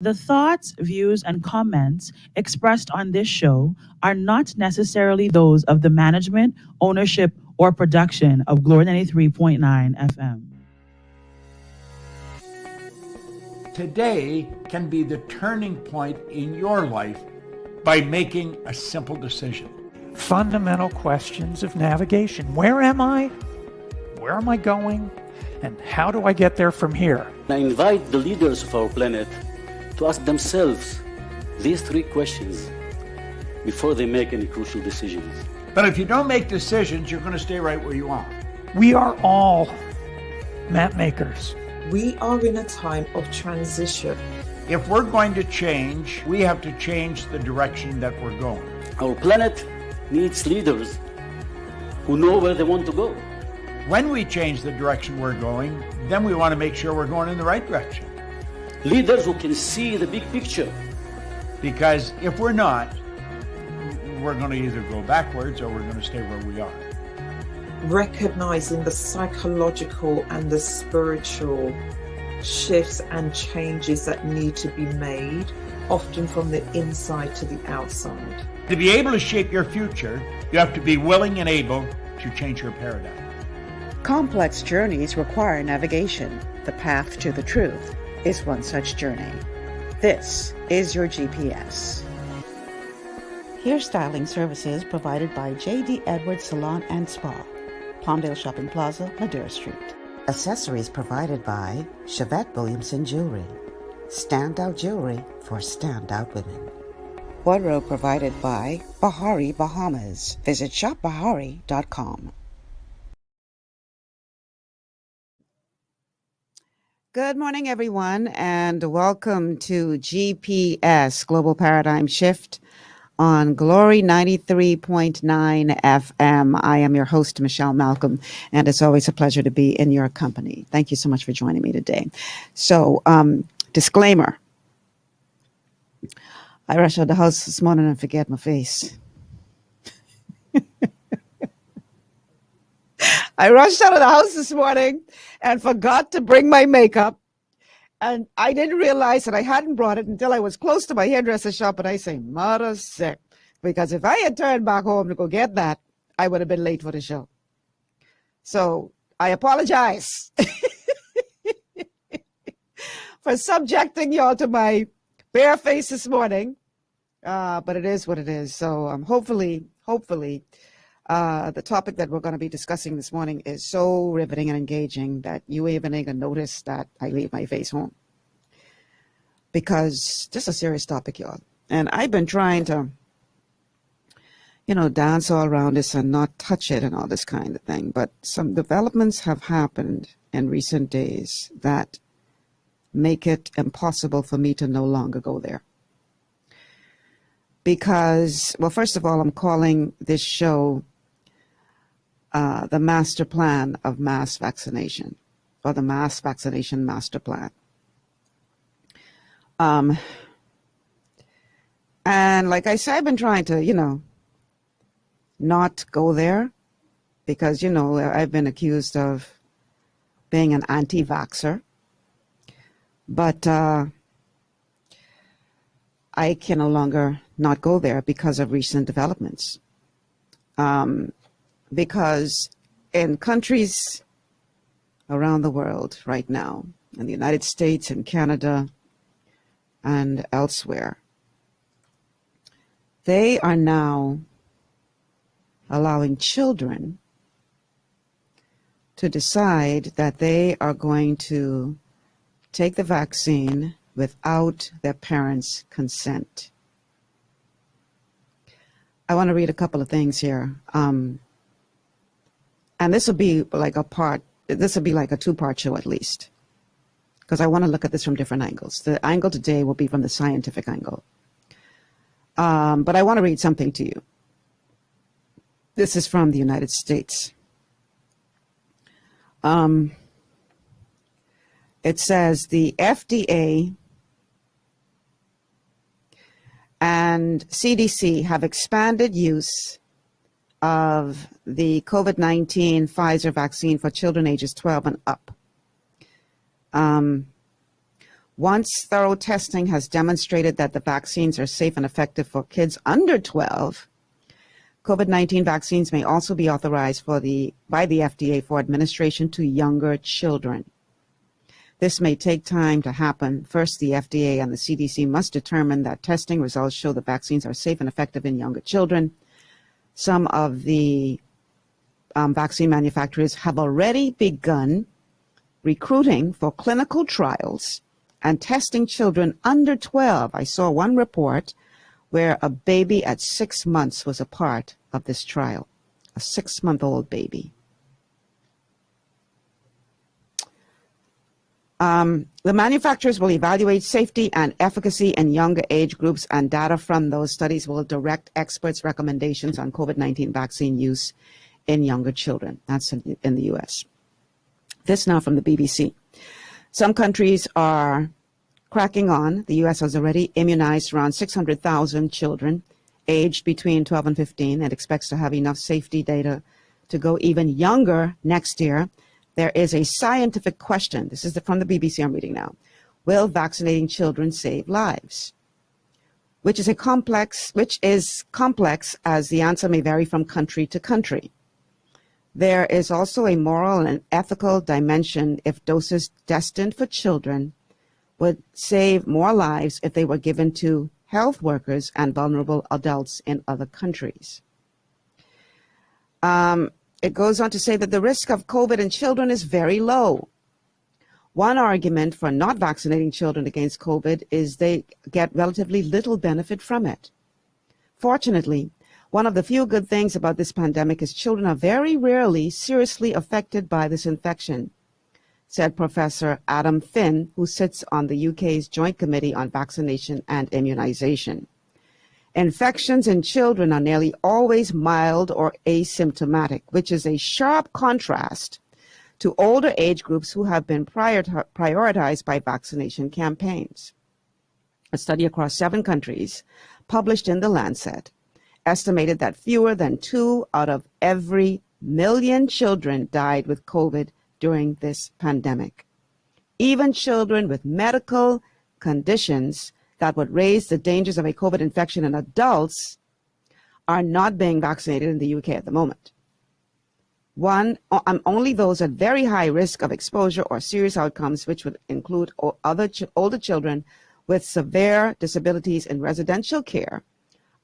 The thoughts, views, and comments expressed on this show are not necessarily those of the management, ownership, or production of Glory 93.9 FM. Today can be the turning point in your life by making a simple decision. Fundamental questions of navigation. Where am I? Where am I going? And how do I get there from here? I invite the leaders of our planet to ask themselves these three questions before they make any crucial decisions. But if you don't make decisions, you're going to stay right where you are. We are all map makers. We are in a time of transition. If we're going to change, we have to change the direction that we're going. Our planet needs leaders who know where they want to go. When we change the direction we're going, then we want to make sure we're going in the right direction. Leaders who can see the big picture. Because if we're not, we're going to either go backwards or we're going to stay where we are. Recognizing the psychological and the spiritual shifts and changes that need to be made, often from the inside to the outside. To be able to shape your future, you have to be willing and able to change your paradigm. Complex journeys require navigation. The path to the truth is one such journey. This is your GPS. Hairstyling services provided by J.D. Edwards Salon and Spa, Palmdale Shopping Plaza, Madera Street. Accessories provided by Chevette Williamson Jewelry. Standout jewelry for standout women. Wardrobe provided by Bahari Bahamas. Visit shopbahari.com. Good morning, everyone, and welcome to GPS, Global Paradigm Shift, on Glory 93.9 FM. I am your host, Michelle Malcolm, and it's always a pleasure to be in your company. Thank you so much for joining me today. So, disclaimer. I rushed out the house this morning and forget my face. I rushed out of the house this morning and forgot to bring my makeup. And I didn't realize that I hadn't brought it until I was close to my hairdresser shop. And I say, mother sick. Because if I had turned back home to go get that, I would have been late for the show. So I apologize for subjecting y'all to my bare face this morning. But it is what it is. So hopefully, the topic that we're going to be discussing this morning is so riveting and engaging that you even ain't gonna notice that I leave my face home. Because this is a serious topic, y'all. And I've been trying to, dance all around this and not touch it and all this kind of thing. But some developments have happened in recent days that make it impossible for me to no longer go there. Because, well, first of all, I'm calling this show the Master Plan of Mass Vaccination, or the Mass Vaccination Master Plan. And like I said, I've been trying to, not go there because, I've been accused of being an anti-vaxxer. But I can no longer not go there because of recent developments. Because in countries around the world right now, in the United States and Canada and elsewhere, they are now allowing children to decide that they are going to take the vaccine without their parents' consent. I want to read a couple of things here. And this will be like a two-part show at least, because I want to look at this from different angles. The angle today will be from the scientific angle. But I want to read something to you. This is from the United States. It says the FDA and CDC have expanded use of the COVID-19 Pfizer vaccine for children ages 12 and up. Once thorough testing has demonstrated that the vaccines are safe and effective for kids under 12, COVID-19 vaccines may also be authorized by the FDA for administration to younger children. This may take time to happen. First, the FDA and the CDC must determine that testing results show the vaccines are safe and effective in younger children. Some of the vaccine manufacturers have already begun recruiting for clinical trials and testing children under 12. I saw one report where a baby at 6 months was a part of this trial, a 6-month-old baby. The manufacturers will evaluate safety and efficacy in younger age groups, and data from those studies will direct experts' recommendations on COVID-19 vaccine use in younger children. That's in the U.S. This now from the BBC. Some countries are cracking on. The U.S. has already immunized around 600,000 children aged between 12 and 15 and expects to have enough safety data to go even younger next year. There is a scientific question. This is from the BBC I'm reading now. Will vaccinating children save lives? Which is complex as the answer may vary from country to country. There is also a moral and ethical dimension if doses destined for children would save more lives if they were given to health workers and vulnerable adults in other countries. It goes on to say that the risk of COVID in children is very low. One argument for not vaccinating children against COVID is they get relatively little benefit from it. Fortunately, one of the few good things about this pandemic is children are very rarely seriously affected by this infection, said Professor Adam Finn, who sits on the UK's Joint Committee on Vaccination and Immunization. Infections in children are nearly always mild or asymptomatic, which is a sharp contrast to older age groups who have been prioritized by vaccination campaigns. A study across 7 countries, published in The Lancet, estimated that fewer than 2 out of every million children died with COVID during this pandemic. Even children with medical conditions that would raise the dangers of a COVID infection in adults are not being vaccinated in the UK at the moment. Only those at very high risk of exposure or serious outcomes, which would include older children with severe disabilities in residential care,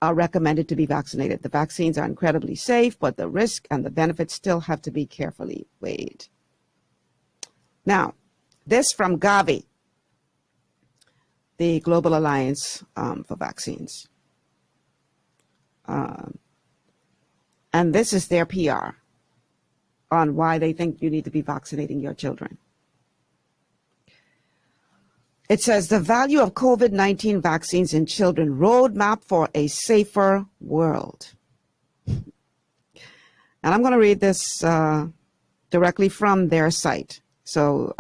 are recommended to be vaccinated. The vaccines are incredibly safe, but the risk and the benefits still have to be carefully weighed. Now, this from Gavi, the Global Alliance for Vaccines. And this is their PR on why they think you need to be vaccinating your children. It says, the value of COVID-19 vaccines in children, roadmap for a safer world. And I'm going to read this directly from their site. So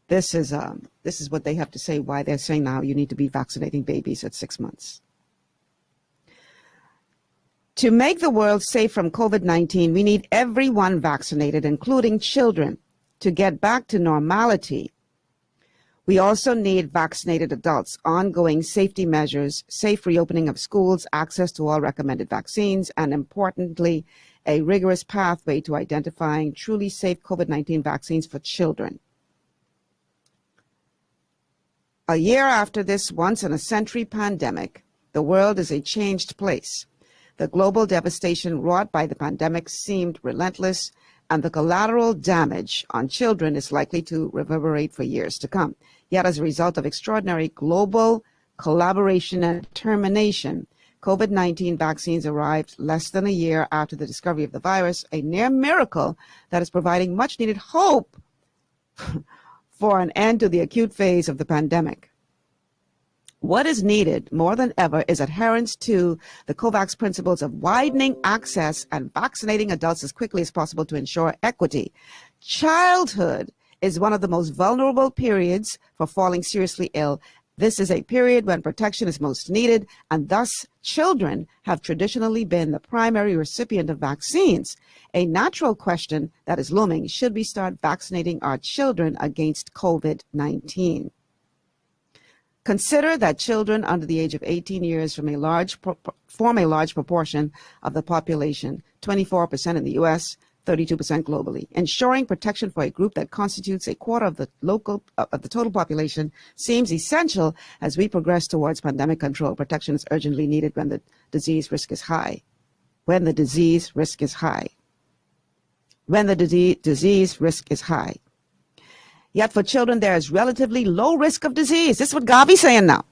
this is what they have to say, why they're saying now you need to be vaccinating babies at 6 months. To make the world safe from COVID-19, we need everyone vaccinated, including children, to get back to normality. We also need vaccinated adults, ongoing safety measures, safe reopening of schools, access to all recommended vaccines, and importantly, a rigorous pathway to identifying truly safe COVID-19 vaccines for children. A year after this once-in-a-century pandemic, the world is a changed place. The global devastation wrought by the pandemic seemed relentless, and the collateral damage on children is likely to reverberate for years to come. Yet, as a result of extraordinary global collaboration and determination, COVID-19 vaccines arrived less than a year after the discovery of the virus, a near miracle that is providing much-needed hope for an end to the acute phase of the pandemic. What is needed more than ever is adherence to the COVAX principles of widening access and vaccinating adults as quickly as possible to ensure equity. Childhood is one of the most vulnerable periods for falling seriously ill, This is a period when protection is most needed, and thus children have traditionally been the primary recipient of vaccines. A natural question that is looming: should we start vaccinating our children against COVID-19? Consider that children under the age of 18 years form a large proportion of the population, 24% in the US, 32% globally. Ensuring protection for a group that constitutes a quarter of the total population seems essential as we progress towards pandemic control. Protection is urgently needed when the disease risk is high. When the disease risk is high. When the disease risk is high. Yet for children, there is relatively low risk of disease. This is what Gavi's saying now.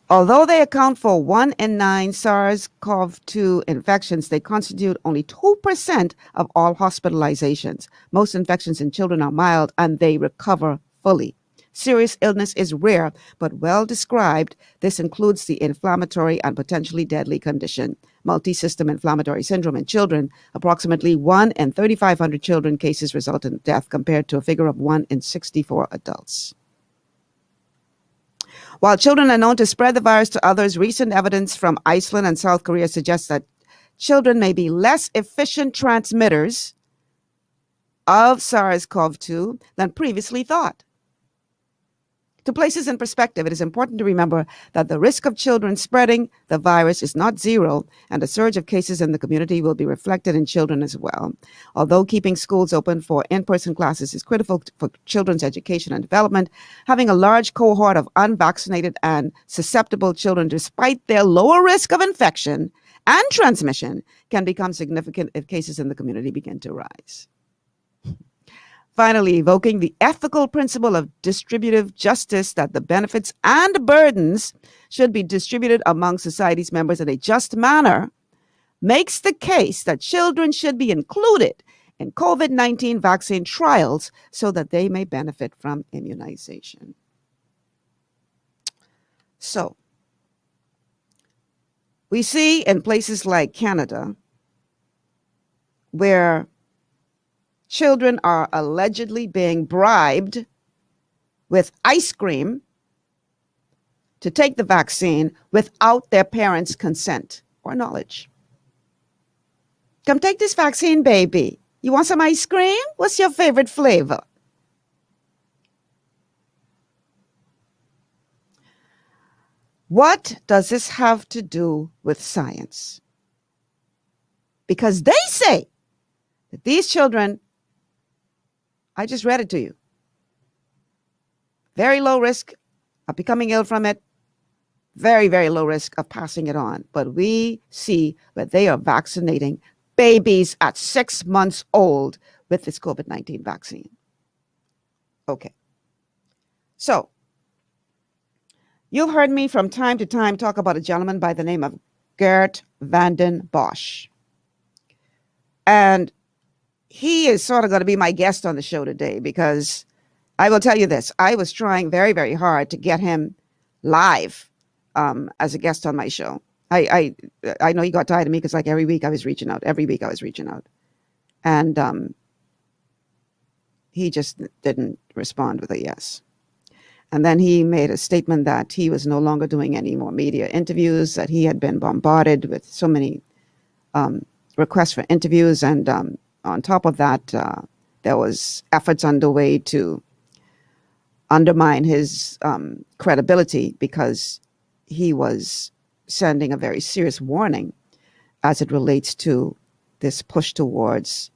Although they account for 1 in 9 SARS-CoV-2 infections, they constitute only 2% of all hospitalizations. Most infections in children are mild and they recover fully. Serious illness is rare, but well described. This includes the inflammatory and potentially deadly condition, multi-system inflammatory syndrome in children. Approximately 1 in 3,500 children cases result in death compared to a figure of 1 in 64 adults. While children are known to spread the virus to others, recent evidence from Iceland and South Korea suggests that children may be less efficient transmitters of SARS-CoV-2 than previously thought. To place this in perspective, it is important to remember that the risk of children spreading the virus is not zero, and a surge of cases in the community will be reflected in children as well. Although keeping schools open for in-person classes is critical for children's education and development, having a large cohort of unvaccinated and susceptible children, despite their lower risk of infection and transmission, can become significant if cases in the community begin to rise. Finally, evoking the ethical principle of distributive justice that the benefits and burdens should be distributed among society's members in a just manner, makes the case that children should be included in COVID-19 vaccine trials so that they may benefit from immunization. So, we see in places like Canada, where children are allegedly being bribed with ice cream to take the vaccine without their parents' consent or knowledge. Come take this vaccine, baby. You want some ice cream? What's your favorite flavor? What does this have to do with science? Because they say that these children, I just read it to you, very low risk of becoming ill from it, very, very low risk of passing it on. But we see that they are vaccinating babies at 6 months old with this COVID-19 vaccine. Okay. So, you've heard me from time to time talk about a gentleman by the name of Geert Vanden Bossche. And he is sort of going to be my guest on the show today, because I will tell you this. I was trying very, very hard to get him live as a guest on my show. I know he got tired of me because like every week I was reaching out. And he just didn't respond with a yes. And then he made a statement that he was no longer doing any more media interviews, that he had been bombarded with so many requests for interviews. And on top of that, there was efforts underway to undermine his credibility, because he was sending a very serious warning as it relates to this push towards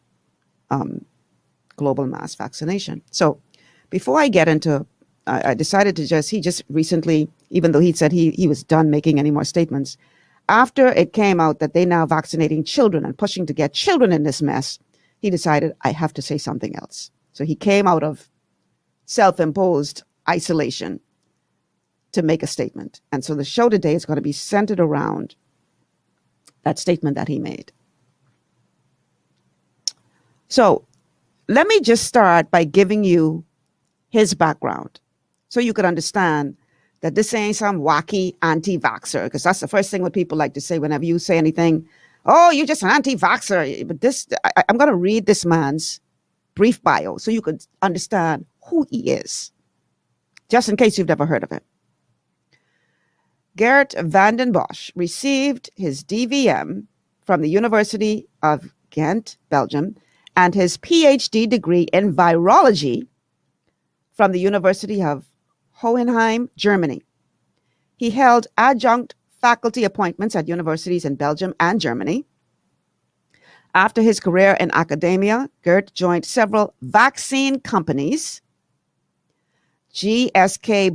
global mass vaccination. So before I get into, I decided to he just recently, even though he said he was done making any more statements, after it came out that they now vaccinating children and pushing to get children in this mess, he decided, I have to say something else. So he came out of self-imposed isolation to make a statement. And so the show today is going to be centered around that statement that he made. So let me just start by giving you his background so you could understand that this ain't some wacky anti-vaxxer, because that's the first thing what people like to say whenever you say anything. Oh, you're just an anti-vaxxer. But I'm going to read this man's brief bio so you could understand who he is. just in case you've never heard of it. Geert Vanden Bossche received his DVM from the University of Ghent, Belgium, and his PhD degree in virology from the University of Hohenheim, Germany. He held adjunct faculty appointments at universities in Belgium and Germany. After his career in academia, Geert joined several vaccine companies, GSK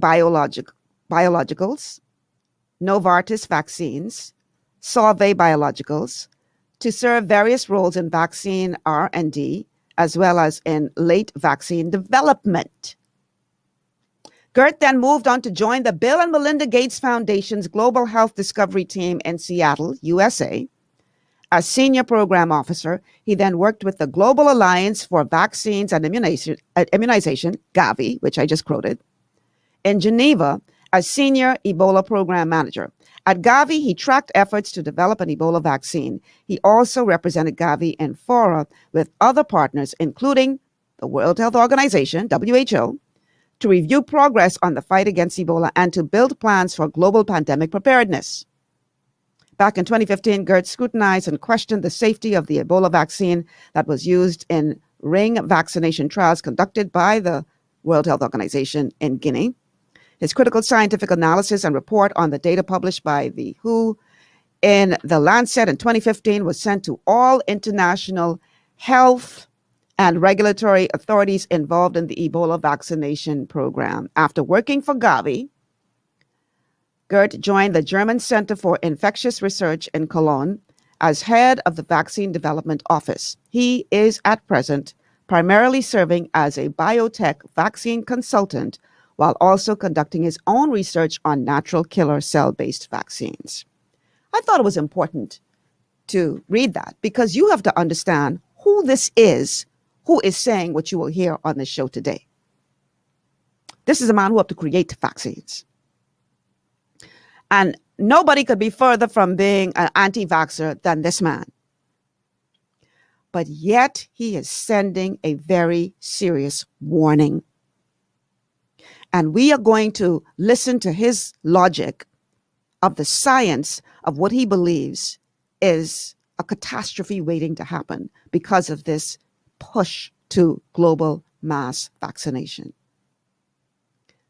Biologicals, Novartis Vaccines, Solvay Biologicals, to serve various roles in vaccine R&D, as well as in late vaccine development. Geert then moved on to join the Bill and Melinda Gates Foundation's Global Health Discovery Team in Seattle, USA. As senior program officer, he then worked with the Global Alliance for Vaccines and Immunization, Gavi, which I just quoted, in Geneva as senior Ebola program manager. At Gavi, he tracked efforts to develop an Ebola vaccine. He also represented Gavi in fora with other partners, including the World Health Organization, WHO, to review progress on the fight against Ebola and to build plans for global pandemic preparedness. Back in 2015, Geert scrutinized and questioned the safety of the Ebola vaccine that was used in ring vaccination trials conducted by the World Health Organization in Guinea. His critical scientific analysis and report on the data published by the WHO in The Lancet in 2015 was sent to all international health and regulatory authorities involved in the Ebola vaccination program. After working for Gavi, Geert joined the German Center for Infectious Research in Cologne as head of the Vaccine Development Office. He is at present primarily serving as a biotech vaccine consultant while also conducting his own research on natural killer cell-based vaccines. I thought it was important to read that because you have to understand who this is who is saying what you will hear on this show today. This is a man who helped to create vaccines. And nobody could be further from being an anti-vaxxer than this man. But yet he is sending a very serious warning. And we are going to listen to his logic of the science of what he believes is a catastrophe waiting to happen because of this push to global mass vaccination.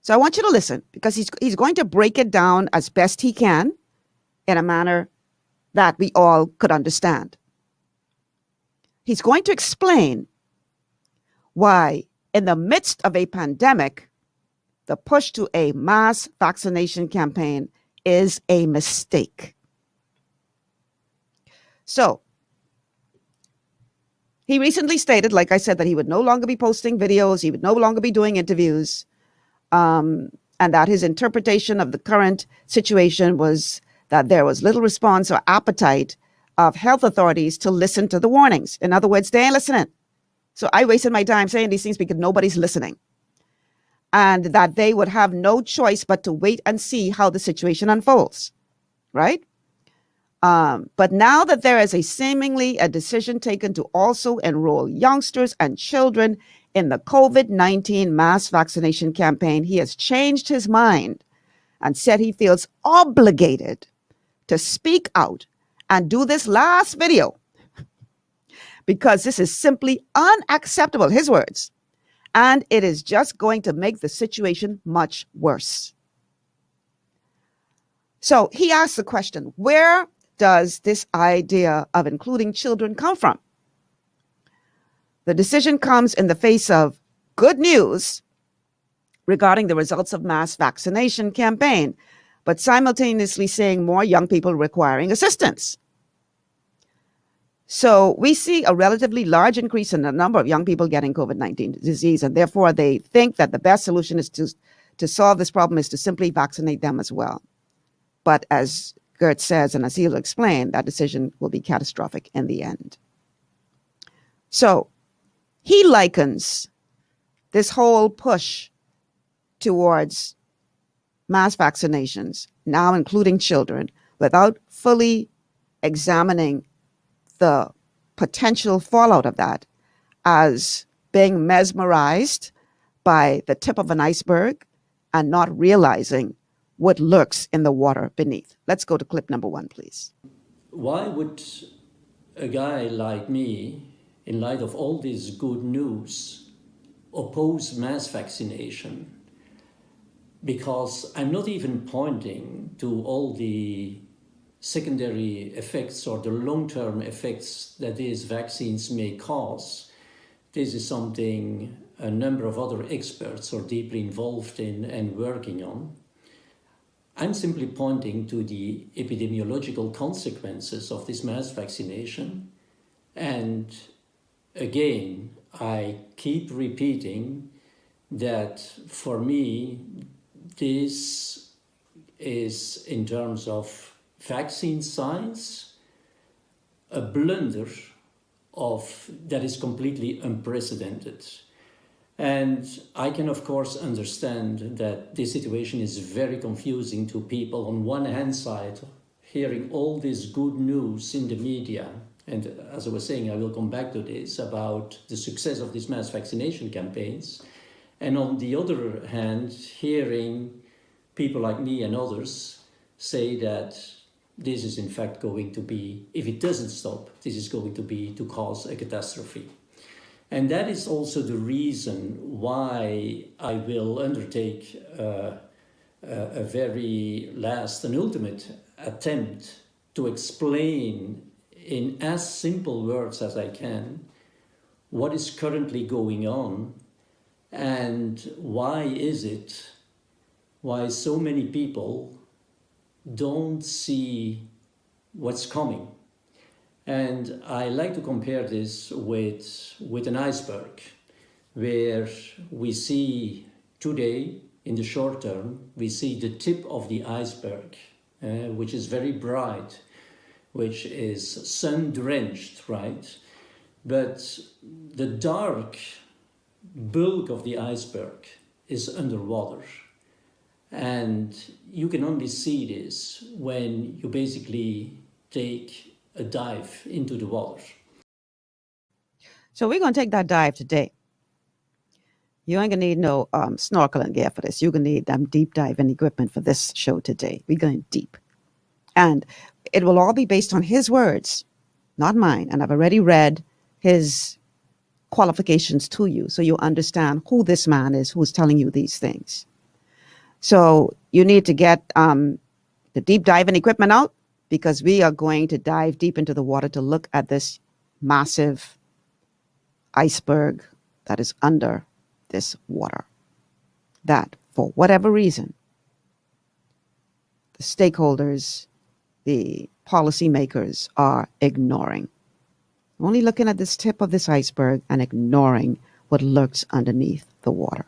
So I want you to listen because he's going to break it down as best he can in a manner that we all could understand. He's going to explain why, in the midst of a pandemic, the push to a mass vaccination campaign is a mistake. So, he recently stated, like I said, that he would no longer be posting videos, he would no longer be doing interviews, and that his interpretation of the current situation was that there was little response or appetite of health authorities to listen to the warnings. In other words, they ain't listening. So I wasted my time saying these things because nobody's listening. And that they would have no choice but to wait and see how the situation unfolds, right? But now that there is seemingly a decision taken to also enroll youngsters and children in the COVID-19 mass vaccination campaign, he has changed his mind and said he feels obligated to speak out and do this last video because this is simply unacceptable, his words, and it is just going to make the situation much worse. So he asked the question, where does this idea of including children come from? The decision comes in the face of good news regarding the results of mass vaccination campaign, but simultaneously seeing more young people requiring assistance. So we see a relatively large increase in the number of young people getting COVID-19 disease, and therefore they think that the best solution is to solve this problem is to simply vaccinate them as well. But as Geert says, and as he'll explain, that decision will be catastrophic in the end. So he likens this whole push towards mass vaccinations, now including children, without fully examining the potential fallout of that as being mesmerized by the tip of an iceberg and not realizing what lurks in the water beneath. Let's go to clip number 1, please. Why would a guy like me, in light of all this good news, oppose mass vaccination? Because I'm not even pointing to all the secondary effects or the long-term effects that these vaccines may cause. This is something a number of other experts are deeply involved in and working on. I'm simply pointing to the epidemiological consequences of this mass vaccination. And again, I keep repeating that for me, this is, in terms of vaccine science, a blunder that is completely unprecedented. And I can, of course, understand that this situation is very confusing to people. On one hand side, hearing all this good news in the media, and as I was saying, I will come back to this, about the success of these mass vaccination campaigns. And on the other hand, hearing people like me and others say that this is in fact going to be, if it doesn't stop, this is going to cause a catastrophe. And that is also the reason why I will undertake a very last and ultimate attempt to explain in as simple words as I can what is currently going on and why so many people don't see what's coming. And I like to compare this with an iceberg, where we see today, in the short term, we see the tip of the iceberg, which is very bright, which is sun-drenched, right? But the dark bulk of the iceberg is underwater. And you can only see this when you basically take a dive into the water. So we're going to take that dive today. You ain't going to need no snorkeling gear for this. You're going to need deep diving equipment for this show today. We're going deep. And it will all be based on his words, not mine. And I've already read his qualifications to you, so you understand who this man is who's telling you these things. So you need to get the deep diving equipment out, because we are going to dive deep into the water to look at this massive iceberg that is under this water, that for whatever reason, the stakeholders, the policymakers are ignoring. Only looking at this tip of this iceberg and ignoring what lurks underneath the water.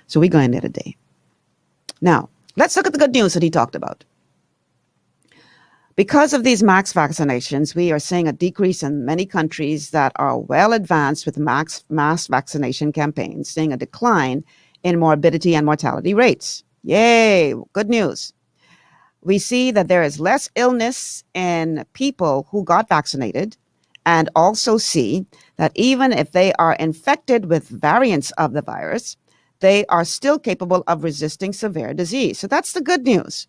So we're going there today. Now, let's look at the good news that he talked about. Because of these mass vaccinations, we are seeing a decrease in many countries that are well advanced with mass vaccination campaigns, seeing a decline in morbidity and mortality rates. Yay, good news. We see that there is less illness in people who got vaccinated, and also see that even if they are infected with variants of the virus, they are still capable of resisting severe disease. So that's the good news.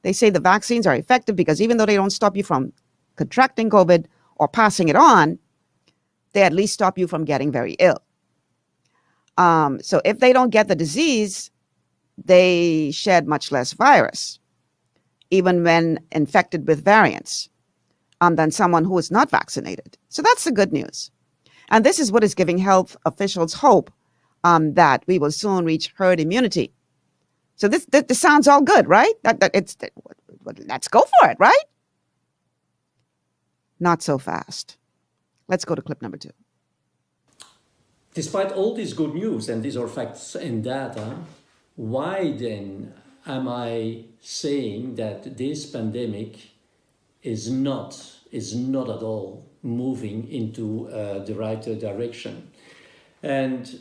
They say the vaccines are effective because even though they don't stop you from contracting COVID or passing it on, they at least stop you from getting very ill. So if they don't get the disease, they shed much less virus, even when infected with variants, than someone who is not vaccinated. So that's the good news. And this is what is giving health officials hope that we will soon reach herd immunity. So this sounds all good, right? Let's go for it, right? Not so fast. Let's go to clip number 2. Despite all this good news, and these are facts and data, why then am I saying that this pandemic is not at all moving into the right direction? And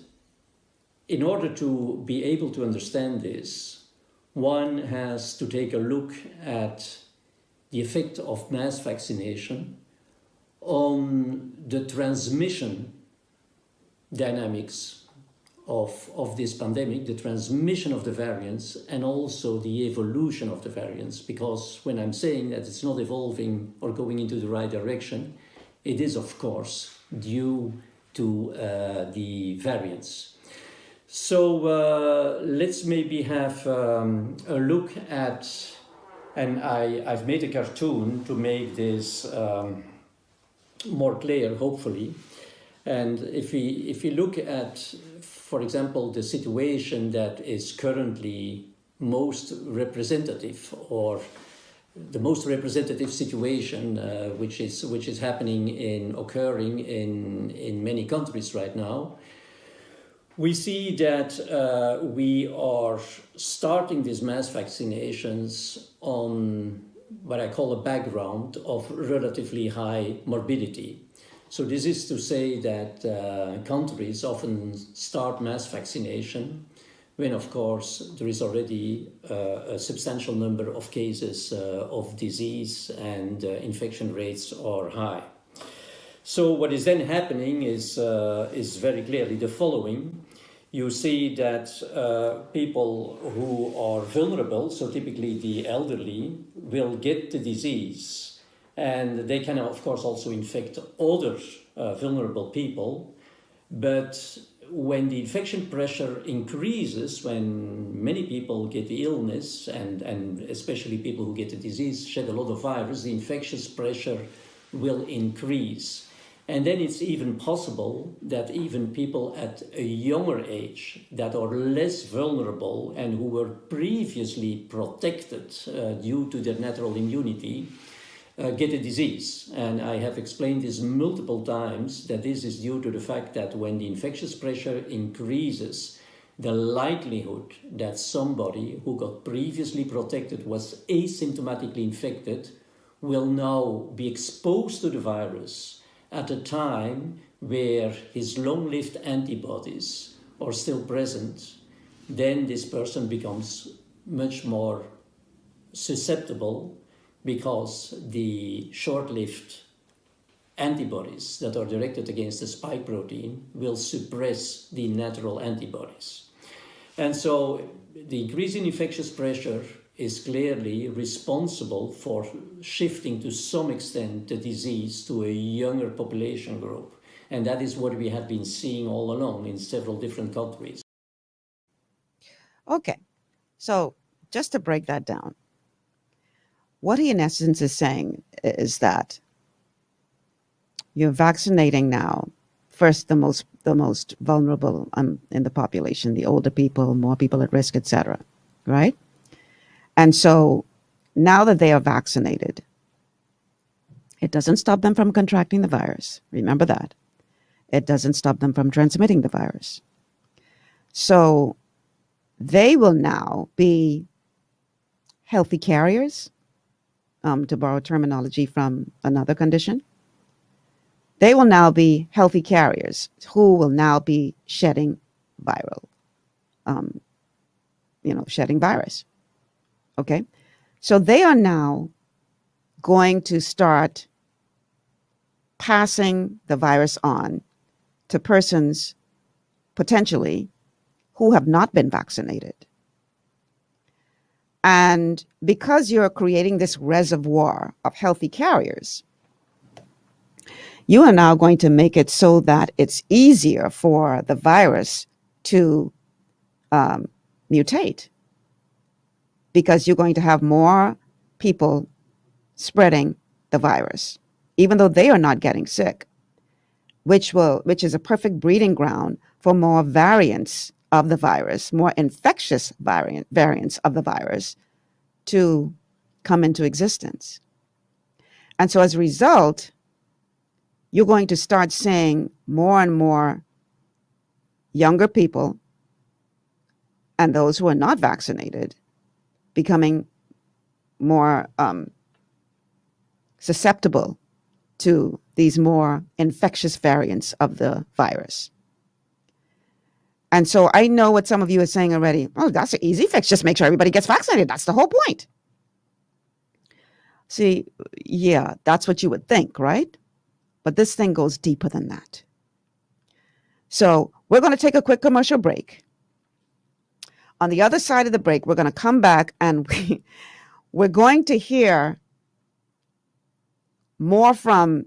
in order to be able to understand this, one has to take a look at the effect of mass vaccination on the transmission dynamics of this pandemic, the transmission of the variants, and also the evolution of the variants. Because when I'm saying that it's not evolving or going into the right direction, it is, of course, due to the variants. So let's maybe have a look at, and I've made a cartoon to make this more clear, hopefully. And if we look at, for example, the situation that is currently most representative, or the most representative situation which is happening occurring in many countries right now, we see that we are starting these mass vaccinations on what I call a background of relatively high morbidity. So this is to say that countries often start mass vaccination when, of course, there is already a substantial number of cases of disease and infection rates are high. So what is then happening is very clearly the following. You see that people who are vulnerable, so typically the elderly, will get the disease. And they can, of course, also infect other vulnerable people. But when the infection pressure increases, when many people get the illness, and especially people who get the disease shed a lot of virus, the infectious pressure will increase. And then it's even possible that even people at a younger age that are less vulnerable and who were previously protected due to their natural immunity get a disease. And I have explained this multiple times, that this is due to the fact that when the infectious pressure increases, the likelihood that somebody who got previously protected was asymptomatically infected will now be exposed to the virus at a time where his long-lived antibodies are still present, then this person becomes much more susceptible, because the short-lived antibodies that are directed against the spike protein will suppress the natural antibodies. And so the increase in infectious pressure is clearly responsible for shifting to some extent the disease to a younger population group. And that is what we have been seeing all along in several different countries. Okay, so just to break that down, what he in essence is saying is that you're vaccinating now, first the most vulnerable in the population, the older people, more people at risk, etc., right? And so now that they are vaccinated, it doesn't stop them from contracting the virus. Remember that. It doesn't stop them from transmitting the virus. So they will now be healthy carriers, to borrow terminology from another condition. They will now be healthy carriers who will now be shedding viral, shedding virus. Okay, so they are now going to start passing the virus on to persons potentially who have not been vaccinated. And because you're creating this reservoir of healthy carriers, you are now going to make it so that it's easier for the virus to mutate, because you're going to have more people spreading the virus, even though they are not getting sick, which is a perfect breeding ground for more variants of the virus, more infectious variants of the virus to come into existence. And so as a result, you're going to start seeing more and more younger people and those who are not vaccinated becoming more susceptible to these more infectious variants of the virus. And so I know what some of you are saying already. Oh, that's an easy fix. Just make sure everybody gets vaccinated. That's the whole point. See, yeah, that's what you would think, right? But this thing goes deeper than that. So we're going to take a quick commercial break. On the other side of the break, we're going to come back and we're going to hear more from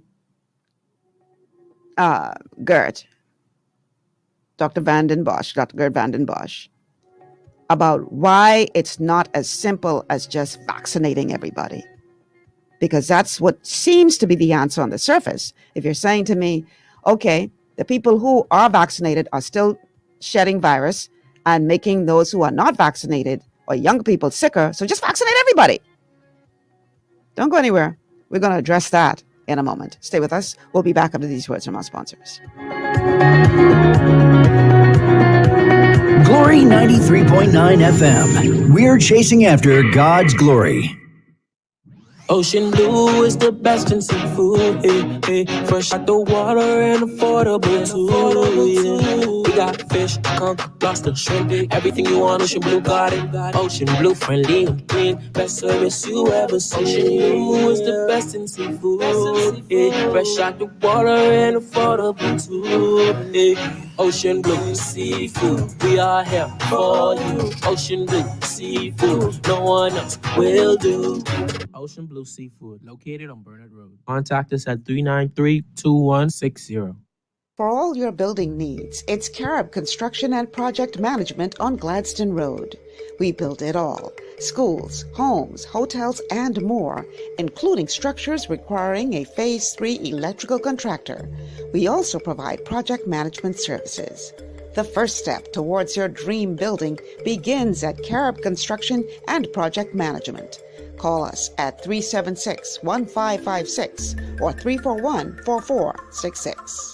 Gert, Dr. Gert van den Bosch, about why it's not as simple as just vaccinating everybody. Because that's what seems to be the answer on the surface. If you're saying to me, okay, the people who are vaccinated are still shedding virus and making those who are not vaccinated or young people sicker, so just vaccinate everybody. Don't go anywhere. We're going to address that in a moment. Stay with us. We'll be back after these words from our sponsors. Glory 93.9 FM. We're chasing after God's glory. Ocean blue is the best in seafood, hey, hey. Fresh out the water and affordable too, yeah. We got fish, conch, lobster, shrimp, everything you want. Ocean blue got it. Ocean blue, friendly and clean, best service you ever seen. Ocean blue is the best in seafood, yeah. Fresh out the water and affordable too, yeah. Ocean blue seafood, we are here for you. Ocean blue seafood, no one else will do. Ocean Blue Seafood, located on Burnett Road. Contact us at 393-2160. For all your building needs, it's Carib Construction and Project Management on Gladstone Road. We build it all: schools, homes, hotels, and more, including structures requiring a Phase 3 electrical contractor. We also provide project management services. The first step towards your dream building begins at Carib Construction and Project Management. Call us at 376-1556 or 341-4466.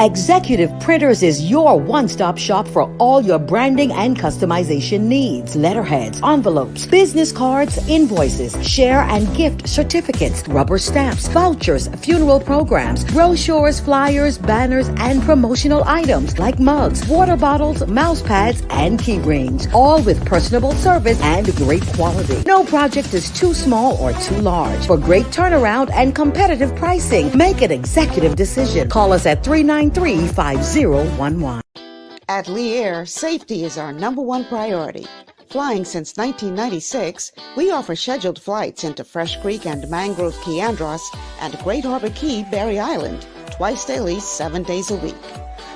Executive Printers is your one-stop shop for all your branding and customization needs. Letterheads, envelopes, business cards, invoices, share and gift certificates, rubber stamps, vouchers, funeral programs, brochures, flyers, banners, and promotional items like mugs, water bottles, mouse pads, and key rings, all with personable service and great quality. No project is too small or too large. For great turnaround and competitive pricing, make an executive decision. Call us at 393-5011. At Lee Air, safety is our number one priority. Flying since 1996, we offer scheduled flights into Fresh Creek and Mangrove Key Andros and Great Harbor Key, Berry Island, twice daily, 7 days a week.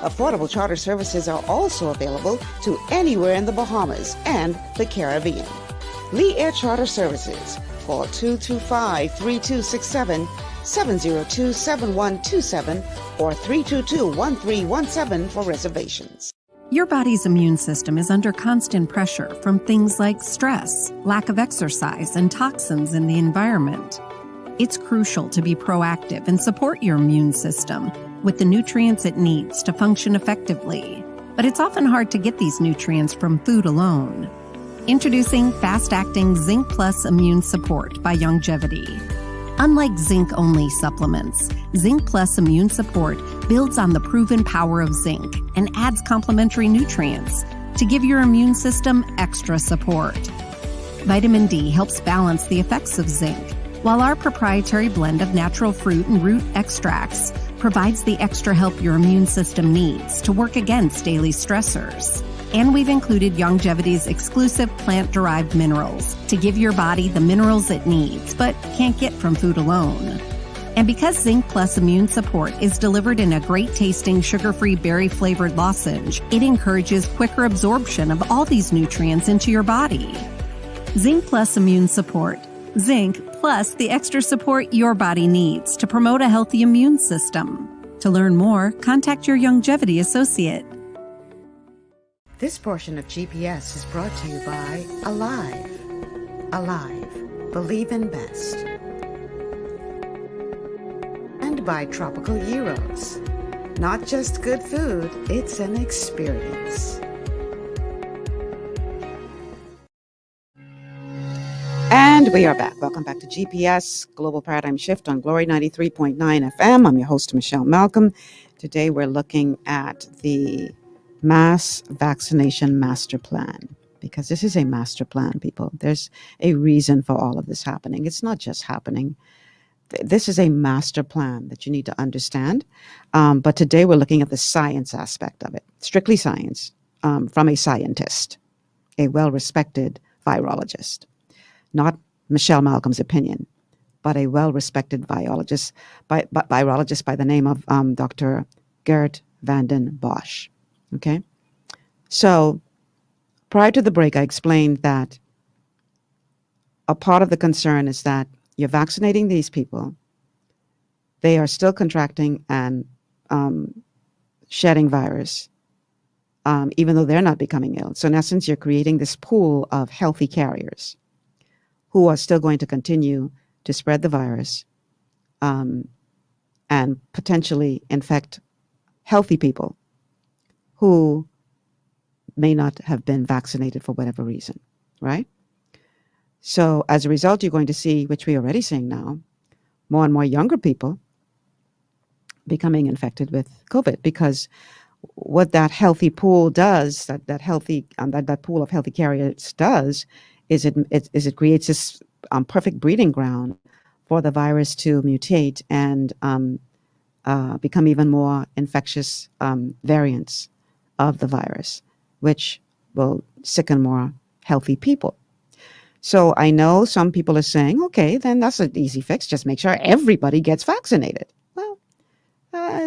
Affordable charter services are also available to anywhere in the Bahamas and the Caribbean. Lee Air Charter Services. Call 225-3267, 702-7127, or 322-1317 for reservations. Your body's immune system is under constant pressure from things like stress, lack of exercise, and toxins in the environment. It's crucial to be proactive and support your immune system with the nutrients it needs to function effectively. But it's often hard to get these nutrients from food alone. Introducing fast-acting Zinc Plus Immune Support by Longevity. Unlike zinc-only supplements, Zinc Plus Immune Support builds on the proven power of zinc and adds complementary nutrients to give your immune system extra support. Vitamin D helps balance the effects of zinc, while our proprietary blend of natural fruit and root extracts provides the extra help your immune system needs to work against daily stressors. And we've included Longevity's exclusive plant-derived minerals to give your body the minerals it needs, but can't get from food alone. And because Zinc Plus Immune Support is delivered in a great-tasting, sugar-free, berry-flavored lozenge, it encourages quicker absorption of all these nutrients into your body. Zinc Plus Immune Support. Zinc plus the extra support your body needs to promote a healthy immune system. To learn more, contact your Longevity associate. This portion of GPS is brought to you by Alive. Alive. Believe in best. And by Tropical Gyros. Not just good food, it's an experience. And we are back. Welcome back to GPS, Global Paradigm Shift on Glory 93.9 FM. I'm your host, Michelle Malcolm. Today we're looking at the Mass Vaccination Master Plan, because this is a master plan, people. There's a reason for all of this happening. It's not just happening. This is a master plan that you need to understand. But today we're looking at the science aspect of it, strictly science, from a scientist, a well-respected virologist, not Michelle Malcolm's opinion, but a well-respected virologist by the name of Dr. Gert van den Bosch. Okay? So prior to the break, I explained that a part of the concern is that you're vaccinating these people. They are still contracting and shedding virus, even though they're not becoming ill. So in essence, you're creating this pool of healthy carriers who are still going to continue to spread the virus and potentially infect healthy people who may not have been vaccinated for whatever reason, right? So as a result, you're going to see, which we're already seeing now, more and more younger people becoming infected with COVID, because what that healthy pool does, that pool of healthy carriers does, is it creates this perfect breeding ground for the virus to mutate and become even more infectious variants of the virus, which will sicken more healthy people. So I know some people are saying, okay, then that's an easy fix. Just make sure everybody gets vaccinated. Well,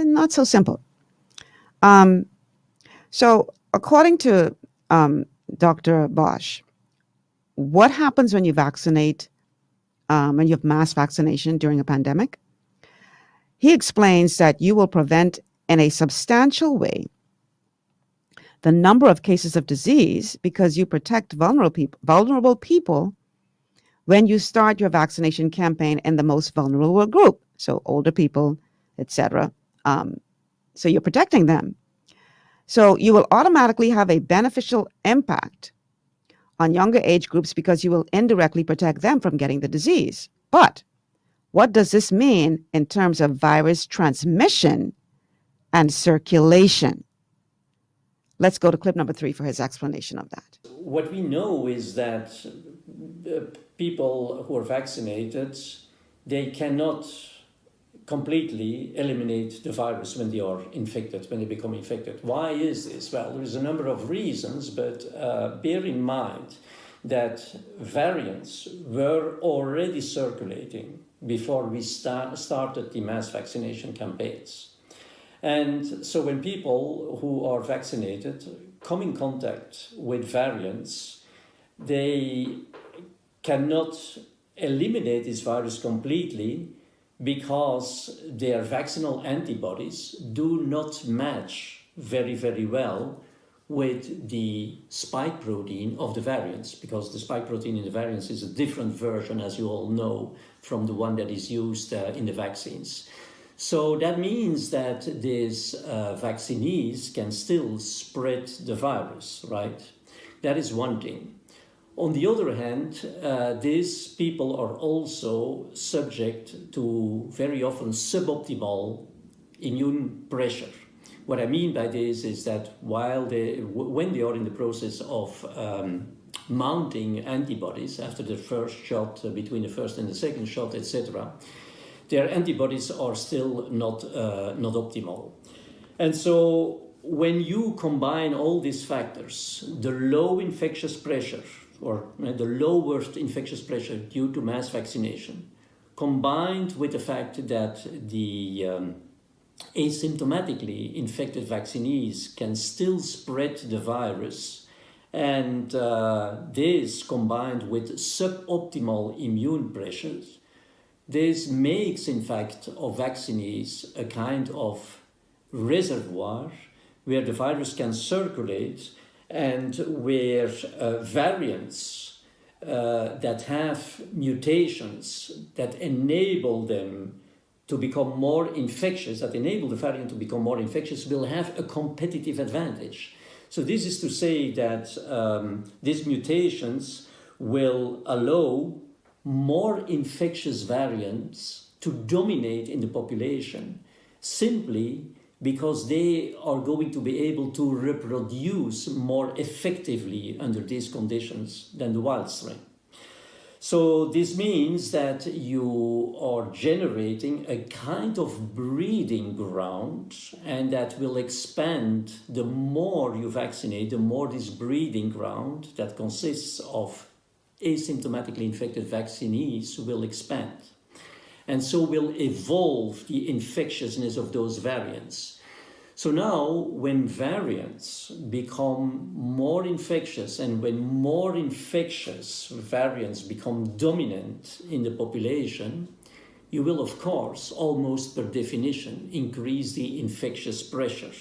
not so simple. So according to Dr. Bosch, what happens when you vaccinate, when you have mass vaccination during a pandemic? He explains that you will prevent in a substantial way the number of cases of disease because you protect vulnerable people when you start your vaccination campaign in the most vulnerable group, so older people, etc. So you're protecting them. So you will automatically have a beneficial impact on younger age groups because you will indirectly protect them from getting the disease. But what does this mean in terms of virus transmission and circulation? Let's go to clip number 3 for his explanation of that. What we know is that people who are vaccinated, they cannot completely eliminate the virus when they are infected, when they become infected. Why is this? Well, there is a number of reasons, but bear in mind that variants were already circulating before we started the mass vaccination campaigns. And so when people who are vaccinated come in contact with variants, they cannot eliminate this virus completely because their vaccinal antibodies do not match very, very well with the spike protein of the variants, because the spike protein in the variants is a different version, as you all know, from the one that is used in the vaccines. So that means that these vaccinees can still spread the virus, right? That is one thing. On the other hand, these people are also subject to very often suboptimal immune pressure. What I mean by this is that when they are in the process of mounting antibodies after the first shot, between the first and the second shot, etc., their antibodies are still not optimal. And so when you combine all these factors, the low infectious pressure or the lowest infectious pressure due to mass vaccination, combined with the fact that the asymptomatically infected vaccinees can still spread the virus, and this combined with suboptimal immune pressures, this makes, in fact, of vaccinees a kind of reservoir where the virus can circulate and where variants that have mutations that enable them to become more infectious, that enable the variant to become more infectious, will have a competitive advantage. So this is to say that these mutations will allow more infectious variants to dominate in the population simply because they are going to be able to reproduce more effectively under these conditions than the wild strain. So this means that you are generating a kind of breeding ground, and that will expand the more you vaccinate, the more this breeding ground that consists of asymptomatically infected vaccinees will expand. And so will evolve the infectiousness of those variants. So now, when variants become more infectious and when more infectious variants become dominant in the population, you will, of course, almost per definition, increase the infectious pressure.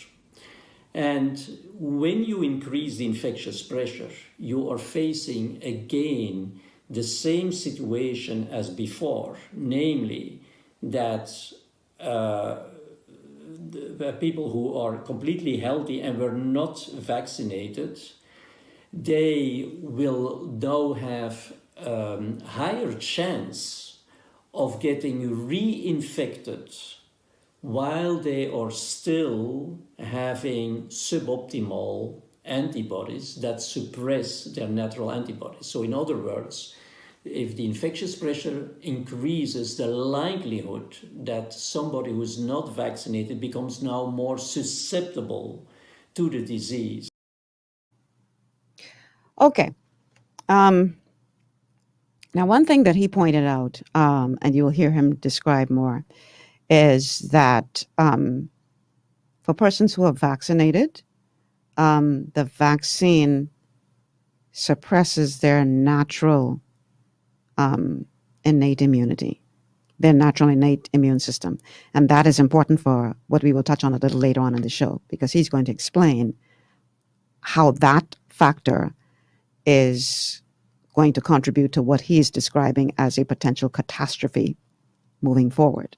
And when you increase the infectious pressure, you are facing again the same situation as before, namely that the people who are completely healthy and were not vaccinated, they will now have higher chance of getting reinfected while they are still having suboptimal antibodies that suppress their natural antibodies. So in other words, if the infectious pressure increases, the likelihood that somebody who is not vaccinated becomes now more susceptible to the disease. Okay. Now, one thing that he pointed out, and you'll hear him describe more, is that for persons who are vaccinated, the vaccine suppresses their natural innate immunity, their natural innate immune system. And that is important for what we will touch on a little later on in the show, because he's going to explain how that factor is going to contribute to what he's describing as a potential catastrophe moving forward.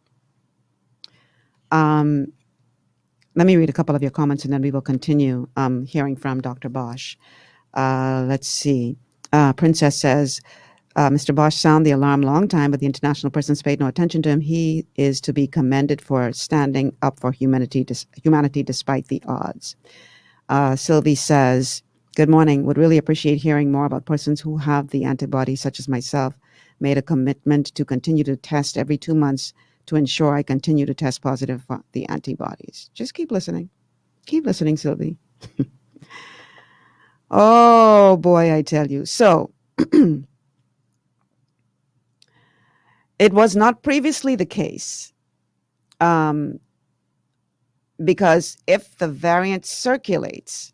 Let me read a couple of your comments and then we will continue hearing from Dr. Bosch. Let's see. Princess says, Mr. Bosch sounded the alarm long time, but the international persons paid no attention to him. He is to be commended for standing up for humanity despite the odds. Sylvie says, good morning. Would really appreciate hearing more about persons who have the antibodies, such as myself. Made a commitment to continue to test every 2 months to ensure I continue to test positive for the antibodies. Just keep listening. Keep listening, Sylvie. Oh, boy, I tell you. So, it was not previously the case, because if the variant circulates,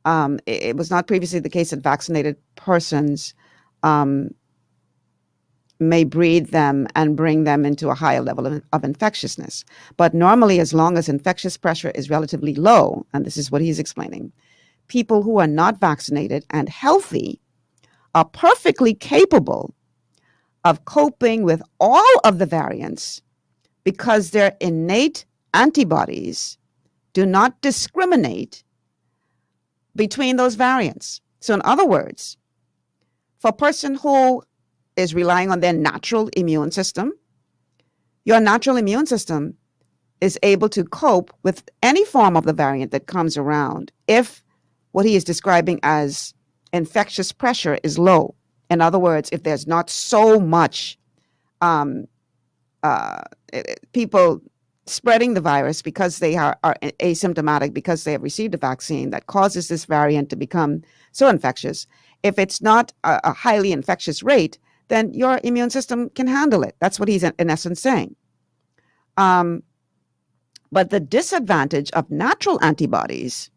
it was not previously the case that vaccinated persons may breed them and bring them into a higher level of infectiousness. But normally, as long as infectious pressure is relatively low, and this is what he's explaining, people who are not vaccinated and healthy are perfectly capable of coping with all of the variants because their innate antibodies do not discriminate between those variants. So in other words, for a person who is relying on their natural immune system, your natural immune system is able to cope with any form of the variant that comes around if what he is describing as infectious pressure is low. In other words, if there's not so much people spreading the virus because they are asymptomatic, because they have received a vaccine that causes this variant to become so infectious, if it's not a highly infectious rate, then your immune system can handle it. That's what he's in essence saying. But the disadvantage of natural antibodies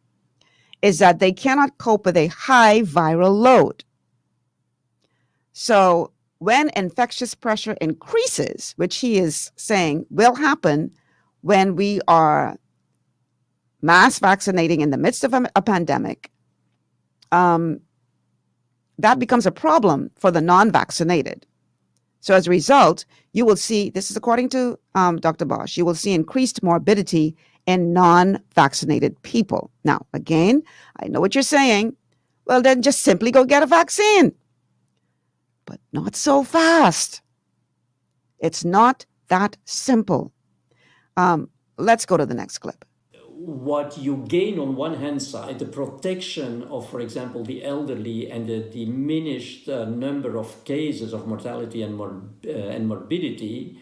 is that they cannot cope with a high viral load. So when infectious pressure increases, which he is saying will happen when we are mass vaccinating in the midst of a pandemic, that becomes a problem for the non-vaccinated. So as a result, you will see, this is according to Dr. Bosch, you will see increased morbidity in non-vaccinated people. Now, again, I know what you're saying. Well, then just simply go get a vaccine. But not so fast. It's not that simple. Let's go to the next clip. what you gain on one hand side, the protection of, for example, the elderly and the diminished number of cases of mortality and morbidity,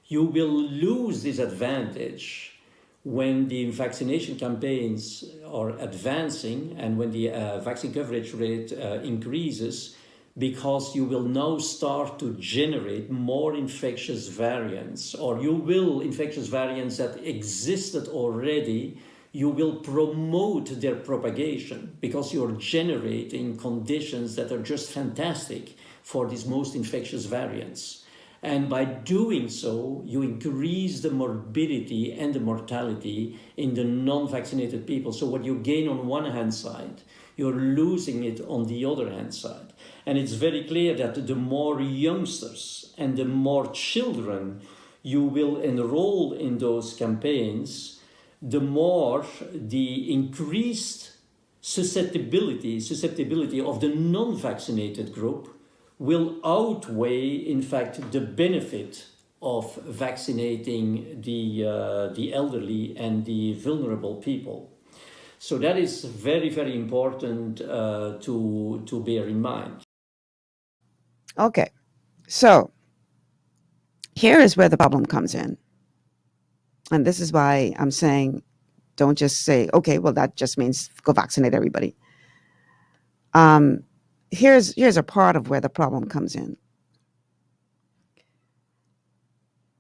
you will lose this advantage when the vaccination campaigns are advancing and when the vaccine coverage rate increases, because you will now start to generate more infectious variants, or you will, infectious variants that existed already, you will promote their propagation because you're generating conditions that are just fantastic for these most infectious variants. And by doing so, you increase the morbidity and the mortality in the non-vaccinated people. So what you gain on one hand side, you're losing it on the other hand side. And it's very clear that the more youngsters and the more children you will enroll in those campaigns, the more the increased susceptibility of the non-vaccinated group will outweigh, in fact, the benefit of vaccinating the elderly and the vulnerable people. So that is very, very important to bear in mind. Okay, so here is where the problem comes in. And this is why I'm saying, don't just say, okay, well, that just means go vaccinate everybody. Here's a part of where the problem comes in.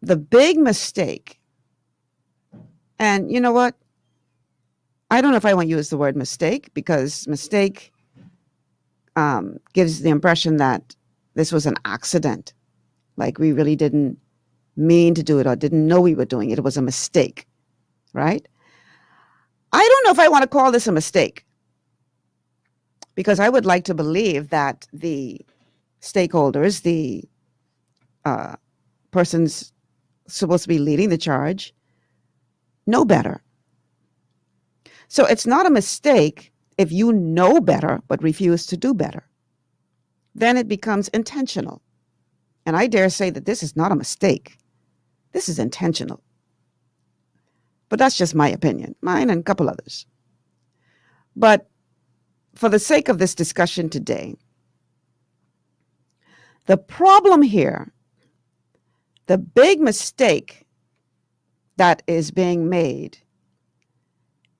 The big mistake, and you know what? I don't know if I want to use the word mistake, because mistake gives the impression that this was an accident, like we really didn't mean to do it or didn't know we were doing it. It was a mistake, right? I don't know if I want to call this a mistake, because I would like to believe that the stakeholders, the persons supposed to be leading the charge, know better. So it's not a mistake if you know better but refuse to do better. Then it becomes intentional. And I dare say that this is not a mistake. This is intentional. But that's just my opinion, mine and a couple others. But for the sake of this discussion today, the problem here, the big mistake that is being made,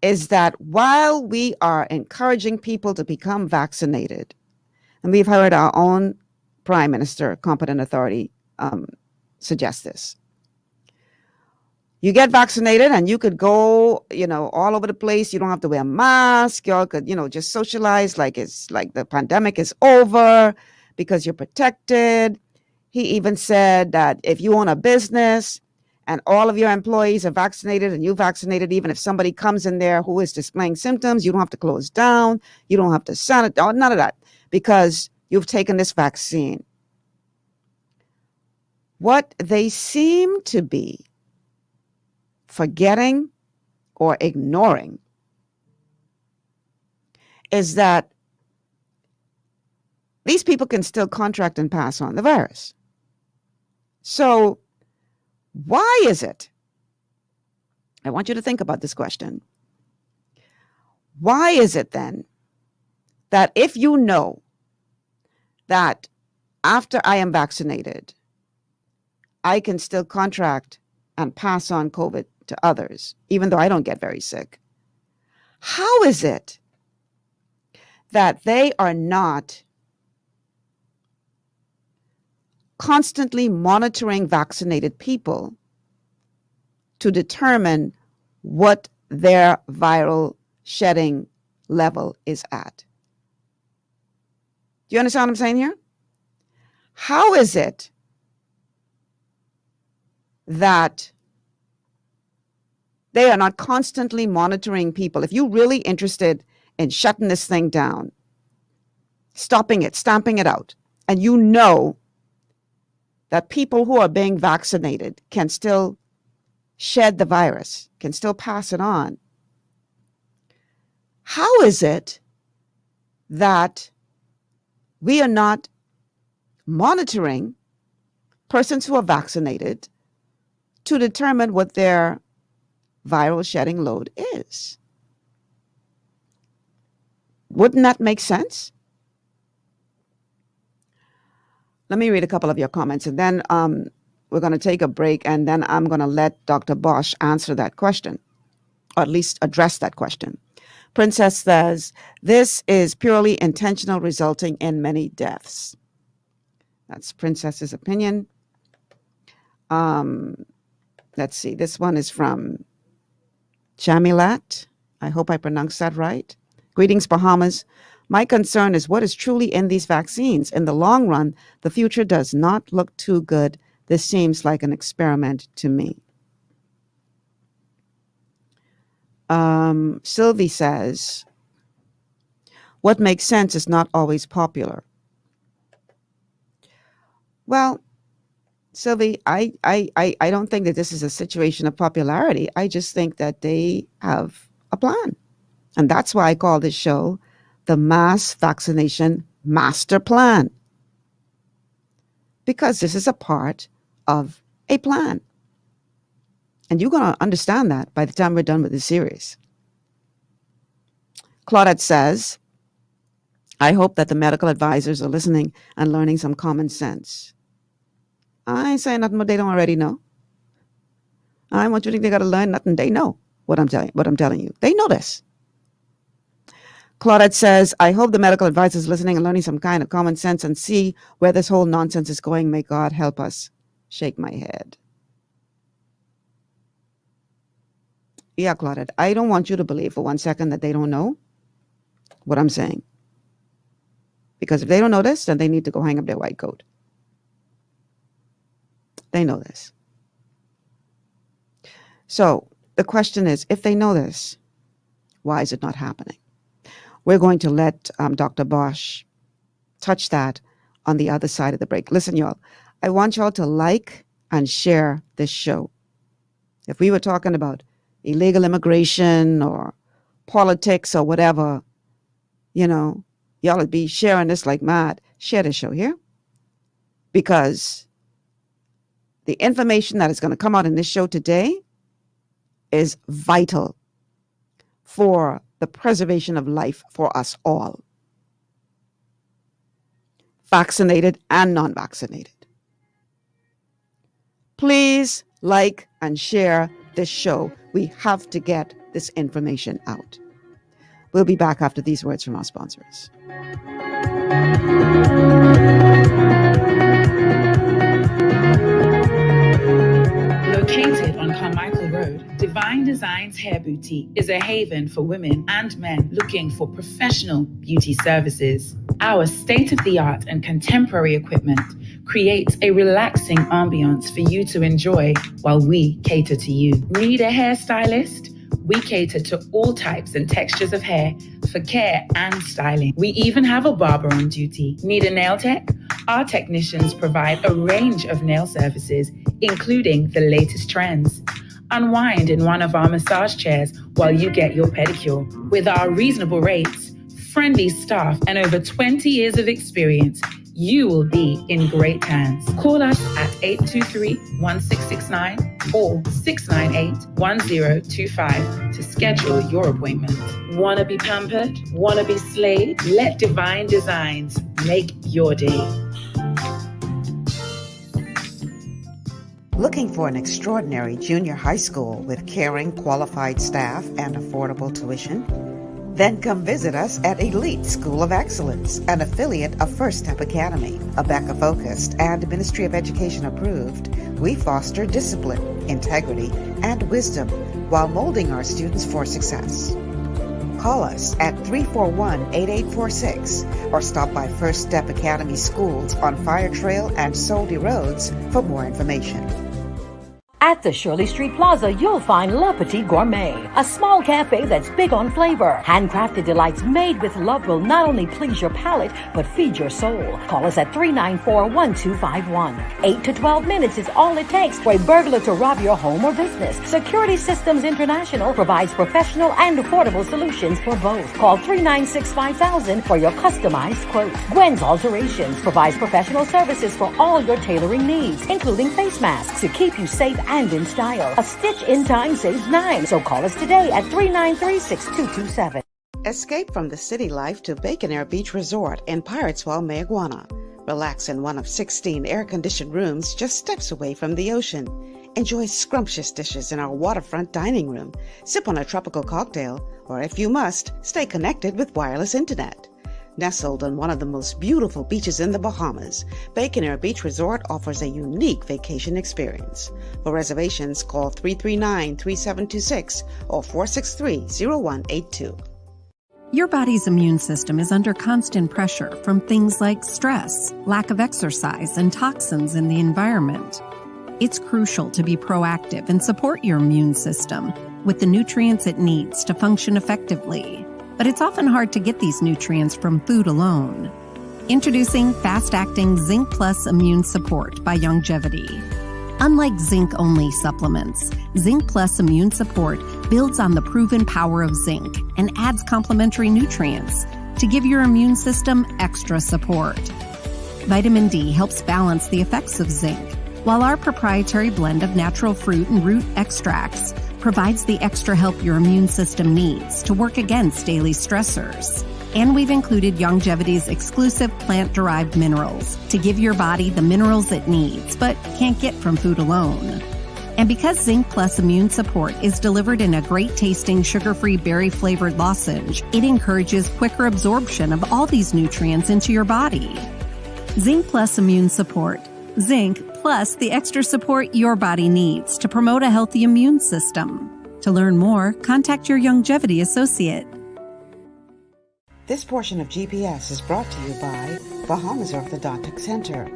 is that while we are encouraging people to become vaccinated, and we've heard our own Prime Minister, competent authority, suggest this. You get vaccinated and you could go, all over the place. You don't have to wear a mask. You all could, just socialize like it's like the pandemic is over because you're protected. He even said that if you own a business and all of your employees are vaccinated and you vaccinated, even if somebody comes in there who is displaying symptoms, you don't have to close down. You don't have to sanitize, none of that, because you've taken this vaccine. What they seem to be forgetting or ignoring is that these people can still contract and pass on the virus. So why is it? I want you to think about this question. Why is it then that if you know that after I am vaccinated, I can still contract and pass on COVID to others, even though I don't get very sick? How is it that they are not constantly monitoring vaccinated people to determine what their viral shedding level is at? Do you understand what I'm saying here? How is it that they are not constantly monitoring people? If you're really interested in shutting this thing down, stopping it, stamping it out, and you know that people who are being vaccinated can still shed the virus, can still pass it on, how is it that we are not monitoring persons who are vaccinated to determine what their viral shedding load is. Wouldn't that make sense? Let me read a couple of your comments, and then we're going to take a break, and then I'm going to let Dr. Bosch answer that question, or at least address that question. Princess says, this is purely intentional, resulting in many deaths. That's Princess's opinion. Let's see. This one is from Chamilat. I hope I pronounced that right. Greetings, Bahamas. My concern is what is truly in these vaccines. In the long run, the future does not look too good. This seems like an experiment to me. Sylvie says, what makes sense is not always popular. Well, Sylvie, I don't think that this is a situation of popularity. I just think that they have a plan. And that's why I call this show the Mass Vaccination Masterplan. Because this is a part of a plan. And you're going to understand that by the time we're done with this series. Claudette says, I hope that the medical advisors are listening and learning some common sense. I ain't saying nothing what they don't already know. I want you to think they got to learn nothing. They know what I'm telling you. They know this. Claudette says, I hope the medical advisors listening and learning some kind of common sense and see where this whole nonsense is going. May God help us. Shake my head. Yeah, Claudette, I don't want you to believe for 1 second that they don't know what I'm saying. Because if they don't know this, then they need to go hang up their white coat. They know this. So the question is, if they know this, why is it not happening? We're going to let Dr. Bosch touch that on the other side of the break. Listen, y'all, I want y'all to like and share this show. If we were talking about illegal immigration or politics or whatever, you know, y'all would be sharing this like mad. Share this show here. Because the information that is going to come out in this show today is vital for the preservation of life for us all. Vaccinated and non-vaccinated. Please like and share this show. We have to get this information out. We'll be back after these words from our sponsors. Located on Carmichael Road, Divine Designs Hair Boutique is a haven for women and men looking for professional beauty services. Our state-of-the-art and contemporary equipment creates a relaxing ambiance for you to enjoy while we cater to you. Need a hairstylist? We cater to all types and textures of hair for care and styling. We even have a barber on duty. Need a nail tech? Our technicians provide a range of nail services, including the latest trends. Unwind in one of our massage chairs while you get your pedicure. With our reasonable rates, friendly staff, and over 20 years of experience, you will be in great hands. Call us at 823-1669 or 698-1025 to schedule your appointment. Wanna be pampered? Wanna be slayed? Let Divine Designs make your day. Looking for an extraordinary junior high school with caring, qualified staff and affordable tuition? Then come visit us at Elite School of Excellence, an affiliate of First Step Academy. ABECA-focused and Ministry of Education approved, we foster discipline, integrity, and wisdom while molding our students for success. Call us at 341-8846 or stop by First Step Academy Schools on Fire Trail and Soldy Roads for more information. At the Shirley Street Plaza, you'll find Le Petit Gourmet, a small cafe that's big on flavor. Handcrafted delights made with love will not only please your palate, but feed your soul. Call us at 394-1251. 8 to 12 minutes is all it takes for a burglar to rob your home or business. Security Systems International provides professional and affordable solutions for both. Call 396-5000 for your customized quote. Gwen's Alterations provides professional services for all your tailoring needs, including face masks to keep you safe and in style. A stitch in time saves 9. So call us today at 393-6227. Escape from the city life to Bacon Air Beach Resort in Piratesville, Mayaguana. Relax in one of 16 air-conditioned rooms just steps away from the ocean. Enjoy scrumptious dishes in our waterfront dining room. Sip on a tropical cocktail, or if you must, stay connected with wireless internet. Nestled on one of the most beautiful beaches in the Bahamas, Bacon Air Beach Resort offers a unique vacation experience. For reservations, call 339-3726 or 463-0182. Your body's immune system is under constant pressure from things like stress, lack of exercise, and toxins in the environment. It's crucial to be proactive and support your immune system with the nutrients it needs to function effectively. But it's often hard to get these nutrients from food alone. Introducing fast-acting Zinc Plus Immune Support by Longevity. Unlike zinc-only supplements, Zinc Plus Immune Support builds on the proven power of zinc and adds complementary nutrients to give your immune system extra support. Vitamin D helps balance the effects of zinc, while our proprietary blend of natural fruit and root extracts provides the extra help your immune system needs to work against daily stressors. And we've included Longevity's exclusive plant-derived minerals to give your body the minerals it needs, but can't get from food alone. And because Zinc Plus Immune Support is delivered in a great-tasting, sugar-free, berry-flavored lozenge, it encourages quicker absorption of all these nutrients into your body. Zinc Plus Immune Support. Zinc plus the extra support your body needs to promote a healthy immune system. To learn more, contact your Longevity associate. This portion of GPS is brought to you by Bahamas Orthodontic Center,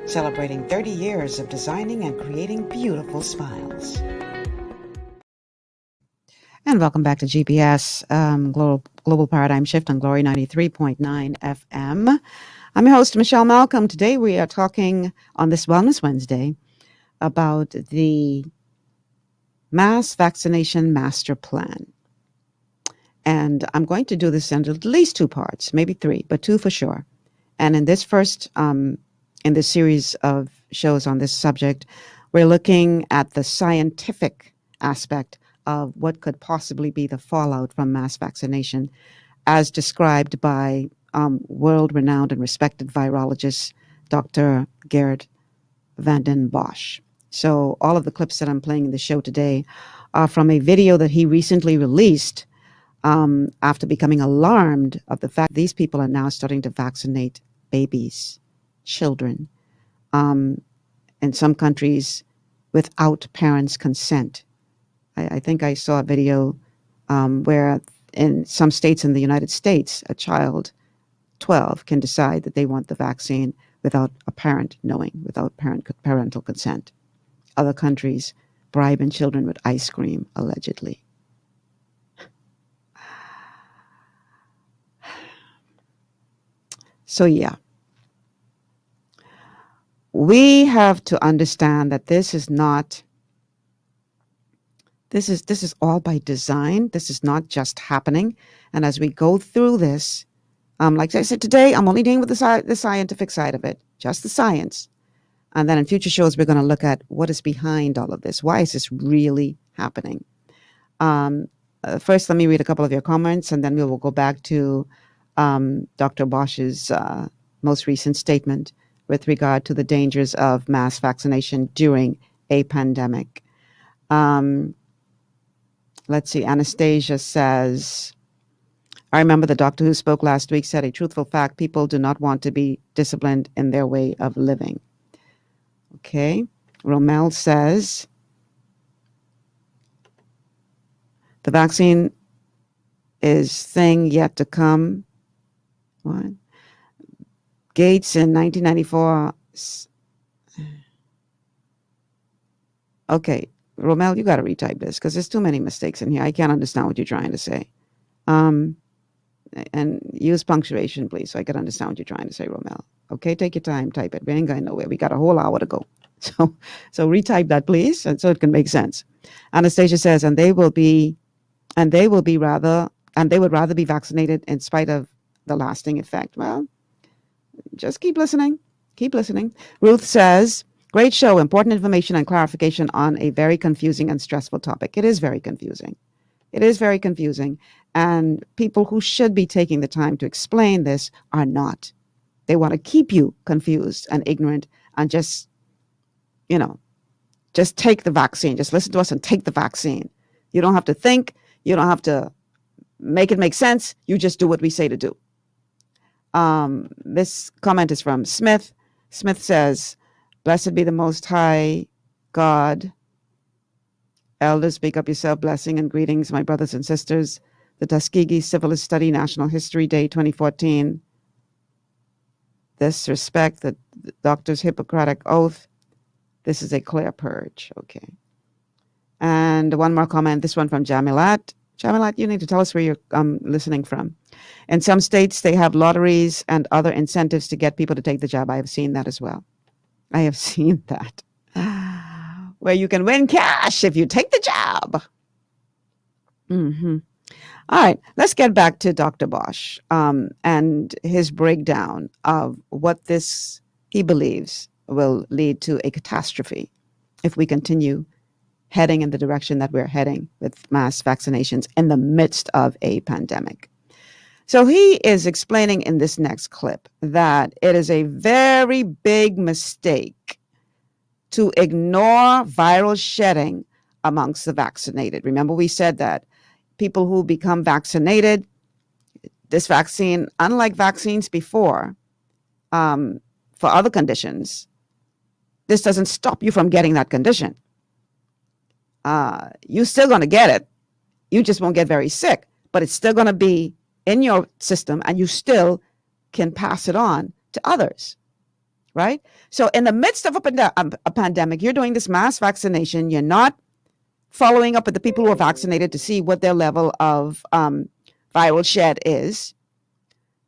celebrating 30 years of designing and creating beautiful smiles. And welcome back to GPS, Global Paradigm Shift on Glory 93.9 FM. I'm your host, Michelle Malcolm. Today we are talking on this Wellness Wednesday about the mass vaccination master plan. And I'm going to do this in at least 2 parts, maybe 3, but 2 for sure. And in this first, in this series of shows on this subject, we're looking at the scientific aspect of what could possibly be the fallout from mass vaccination as described by world-renowned and respected virologist, Dr. Gerard van den Bosch. So all of the clips that I'm playing in the show today are from a video that he recently released after becoming alarmed of the fact these people are now starting to vaccinate babies, children, in some countries without parents' consent. I think I saw a video where in some states in the United States, a child 12 can decide that they want the vaccine without a parent knowing, without parental consent. Other countries bribing children with ice cream, allegedly. So yeah, we have to understand that this is all by design. This is not just happening. And as we go through this, like I said today, I'm only dealing with the scientific side of it, just the science. And then in future shows, we're going to look at what is behind all of this. Why is this really happening? First, let me read a couple of your comments, and then we will go back to Dr. Bosch's most recent statement with regard to the dangers of mass vaccination during a pandemic. Let's see, Anastasia says, I remember the doctor who spoke last week said a truthful fact, people do not want to be disciplined in their way of living. Okay. Romel says, the vaccine is thing yet to come. What? Gates in 1994. Okay. Romel, you got to retype this because there's too many mistakes in here. I can't understand what you're trying to say. And use punctuation, please, so I can understand what you're trying to say, Romel. Okay, take your time, type it. We ain't going nowhere. We got a whole hour to go. So retype that, please, and so it can make sense. Anastasia says, and they would rather be vaccinated in spite of the lasting effect. Well, just keep listening. Keep listening. Ruth says, Great show, important information and clarification on a very confusing and stressful topic. It is very confusing. It is very confusing. And people who should be taking the time to explain this are not. They want to keep you confused and ignorant and just take the vaccine. Just listen to us and take the vaccine. You don't have to think. You don't have to make it make sense. You just do what we say to do. This comment is from Smith. Smith says, "Blessed be the Most High God. Elders, speak up yourself. Blessing and greetings, my brothers and sisters. The Tuskegee Civilist Study National History Day 2014. This respect the doctor's Hippocratic oath. This is a clear purge." Okay. And one more comment, this one from Jamilat. Jamilat, you need to tell us where you're listening from. In some states, they have lotteries and other incentives to get people to take the job. I have seen that as well. I have seen that. Where you can win cash if you take the job. All right, let's get back to Dr. Bosch and his breakdown of what he believes will lead to a catastrophe if we continue heading in the direction that we're heading with mass vaccinations in the midst of a pandemic. So he is explaining in this next clip that it is a very big mistake to ignore viral shedding amongst the vaccinated. Remember, we said that people who become vaccinated, this vaccine, unlike vaccines before, for other conditions, this doesn't stop you from getting that condition. You're still going to get it. You just won't get very sick, but it's still going to be in your system and you still can pass it on to others, right? So in the midst of a pandemic, you're doing this mass vaccination. You're not following up with the people who are vaccinated to see what their level of viral shed is.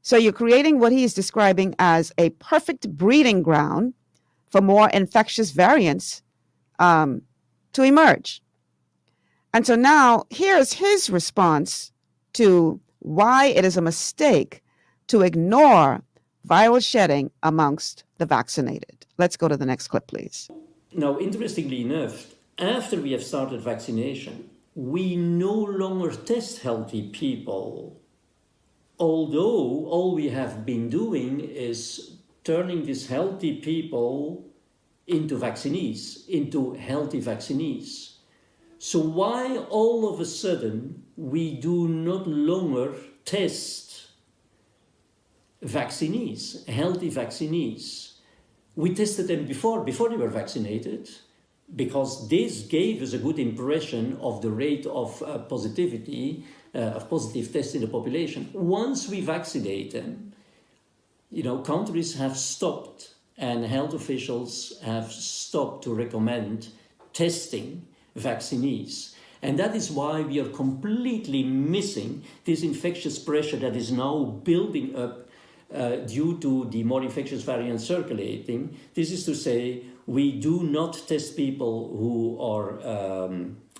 So you're creating what he is describing as a perfect breeding ground for more infectious variants to emerge. And so now here's his response to why it is a mistake to ignore viral shedding amongst the vaccinated. Let's go to the next clip, please. Now, interestingly enough, after we have started vaccination, we no longer test healthy people, although all we have been doing is turning these healthy people into vaccinees, into healthy vaccinees. So why all of a sudden we do not longer test vaccinees, healthy vaccinees? We tested them before they were vaccinated, because this gave us a good impression of the rate of positivity, of positive tests in the population. Once we vaccinate them, countries have stopped and health officials have stopped to recommend testing vaccinees. And that is why we are completely missing this infectious pressure that is now building up due to the more infectious variants circulating. This is to say, we do not test people who are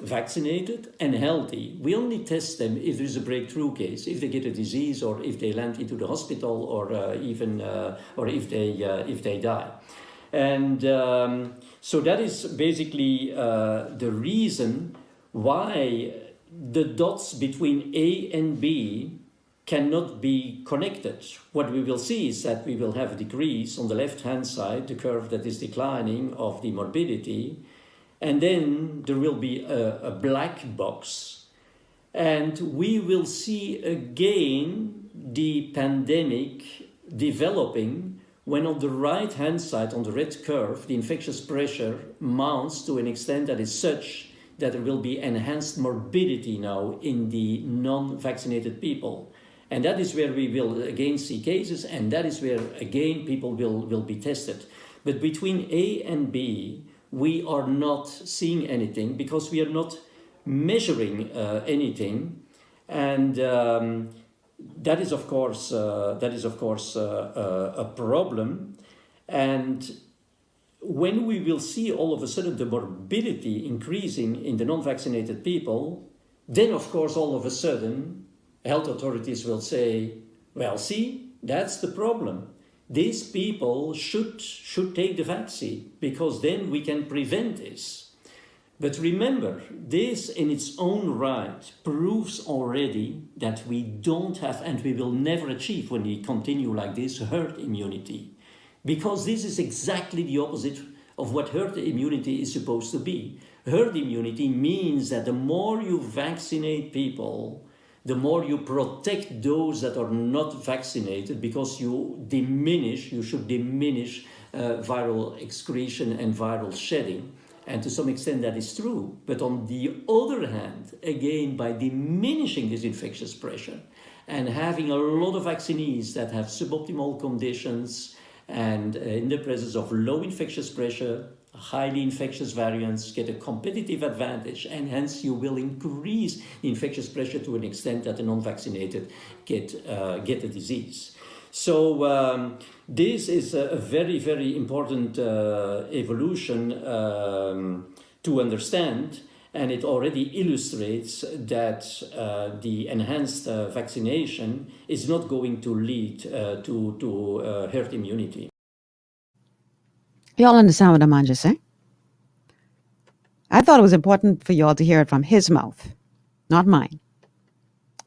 vaccinated and healthy. We only test them if there is a breakthrough case, if they get a disease or if they land into the hospital or even if they die. And so that is basically the reason why the dots between A and B cannot be connected. What we will see is that we will have a decrease on the left-hand side, the curve that is declining of the morbidity, and then there will be a black box, and we will see again the pandemic developing when on the right-hand side, on the red curve, the infectious pressure mounts to an extent that is such that there will be enhanced morbidity now in the non-vaccinated people. And that is where we will again see cases, and that is where again people will be tested. But between A and B, we are not seeing anything because we are not measuring anything, and that is of course a problem. And when we will see all of a sudden the morbidity increasing in the non-vaccinated people, then of course all of a sudden health authorities will say, well, see, that's the problem. these people should take the vaccine, because then we can prevent this. But remember, this in its own right proves already that we don't have, and we will never achieve when we continue like this, herd immunity. Because this is exactly the opposite of what herd immunity is supposed to be. Herd immunity means that the more you vaccinate people, the more you protect those that are not vaccinated, because you should diminish viral excretion and viral shedding. And to some extent that is true. But on the other hand, again, by diminishing this infectious pressure and having a lot of vaccinees that have suboptimal conditions and in the presence of low infectious pressure, highly infectious variants get a competitive advantage, and hence you will increase the infectious pressure to an extent that the non-vaccinated get the disease. So this is a very, very important evolution to understand, and it already illustrates that the enhanced vaccination is not going to lead to herd immunity. Y'all understand what Aman just said? I thought it was important for y'all to hear it from his mouth, not mine,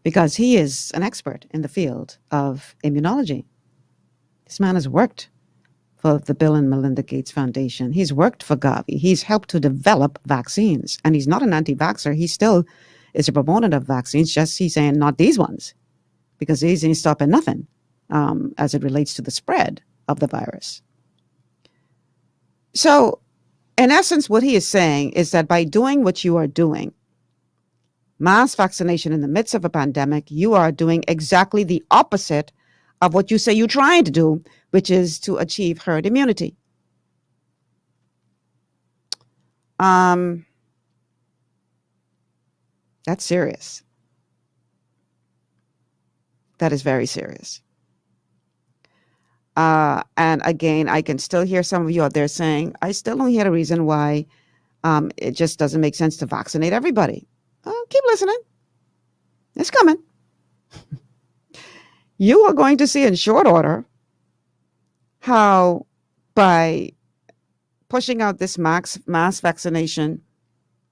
because he is an expert in the field of immunology. This man has worked for the Bill and Melinda Gates Foundation. He's worked for Gavi. He's helped to develop vaccines, and he's not an anti-vaxxer. He still is a proponent of vaccines, just he's saying not these ones, because these ain't stopping nothing as it relates to the spread of the virus. So, in essence, what he is saying is that by doing what you are doing, mass vaccination in the midst of a pandemic, you are doing exactly the opposite of what you say you're trying to do, which is to achieve herd immunity. That's serious. That is very serious. And again, I can still hear some of you out there saying, I still don't hear a reason why it just doesn't make sense to vaccinate everybody. Keep listening. It's coming. You are going to see in short order how by pushing out this mass vaccination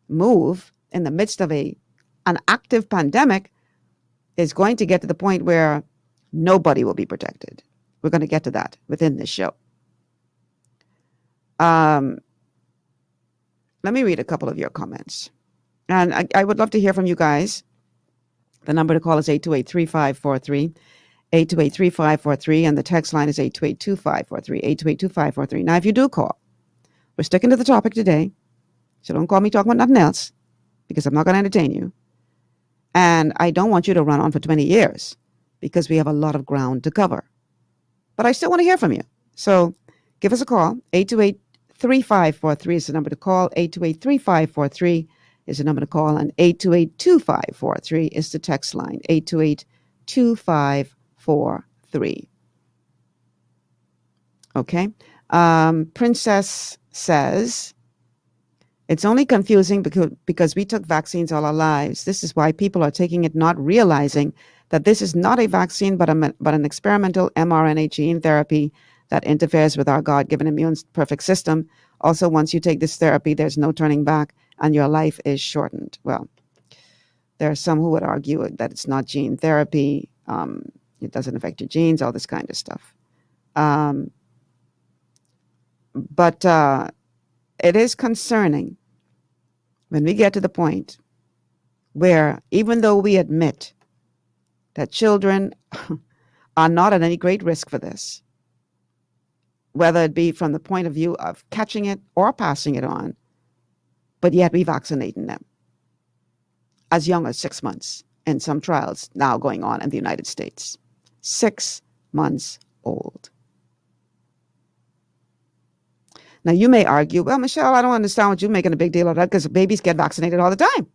move in the midst of an active pandemic is going to get to the point where nobody will be protected. We're going to get to that within this show. Let me read a couple of your comments. And I would love to hear from you guys. The number to call is 828-3543, 828-3543, and the text line is 828-2543, 828-2543. Now, if you do call, we're sticking to the topic today, so don't call me talking about nothing else, because I'm not going to entertain you. And I don't want you to run on for 20 years, because we have a lot of ground to cover. But I still want to hear from you. So give us a call. 828-3543 is the number to call. 828-3543 is the number to call. And 828-2543 is the text line. 828-2543. Okay. Princess says, it's only confusing because we took vaccines all our lives. This is why people are taking it, not realizing that this is not a vaccine, but an experimental mRNA gene therapy that interferes with our God-given immune perfect system. Also, once you take this therapy, there's no turning back, and your life is shortened. Well, there are some who would argue that it's not gene therapy. It doesn't affect your genes, all this kind of stuff. But it is concerning when we get to the point where, even though we admit that children are not at any great risk for this, whether it be from the point of view of catching it or passing it on, but yet we vaccinating them as young as 6 months, and some trials now going on in the United States. 6 months old. Now, you may argue, well, Michelle, I don't understand what you're making a big deal of that, because babies get vaccinated all the time.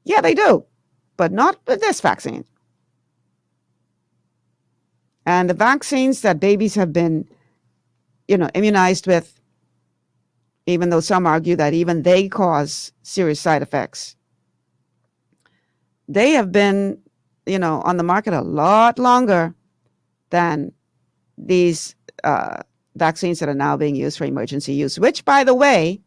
Yeah, they do, but not with this vaccine. And the vaccines that babies have been, immunized with, even though some argue that even they cause serious side effects, they have been, on the market a lot longer than these vaccines that are now being used for emergency use, which, by the way,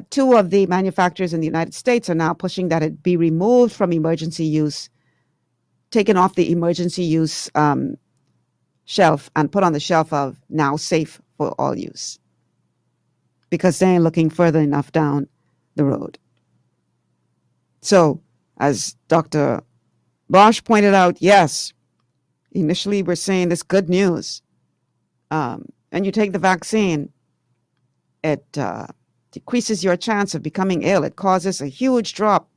two of the manufacturers in the United States are now pushing that it be removed from emergency use, taken off the emergency use shelf and put on the shelf of now safe for all use, because they ain't looking further enough down the road. So, as Dr. Bosch pointed out, yes, initially we're saying this good news. And you take the vaccine, it decreases your chance of becoming ill. It causes a huge drop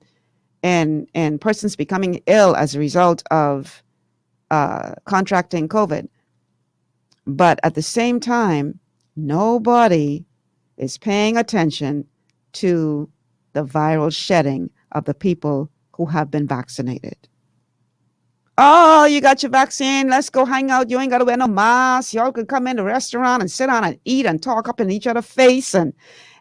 in persons becoming ill as a result of contracting COVID. But at the same time, nobody is paying attention to the viral shedding of the people who have been vaccinated. Oh, you got your vaccine. Let's go hang out. You ain't got to wear no mask. Y'all can come in the restaurant and sit down and eat and talk up in each other's face. And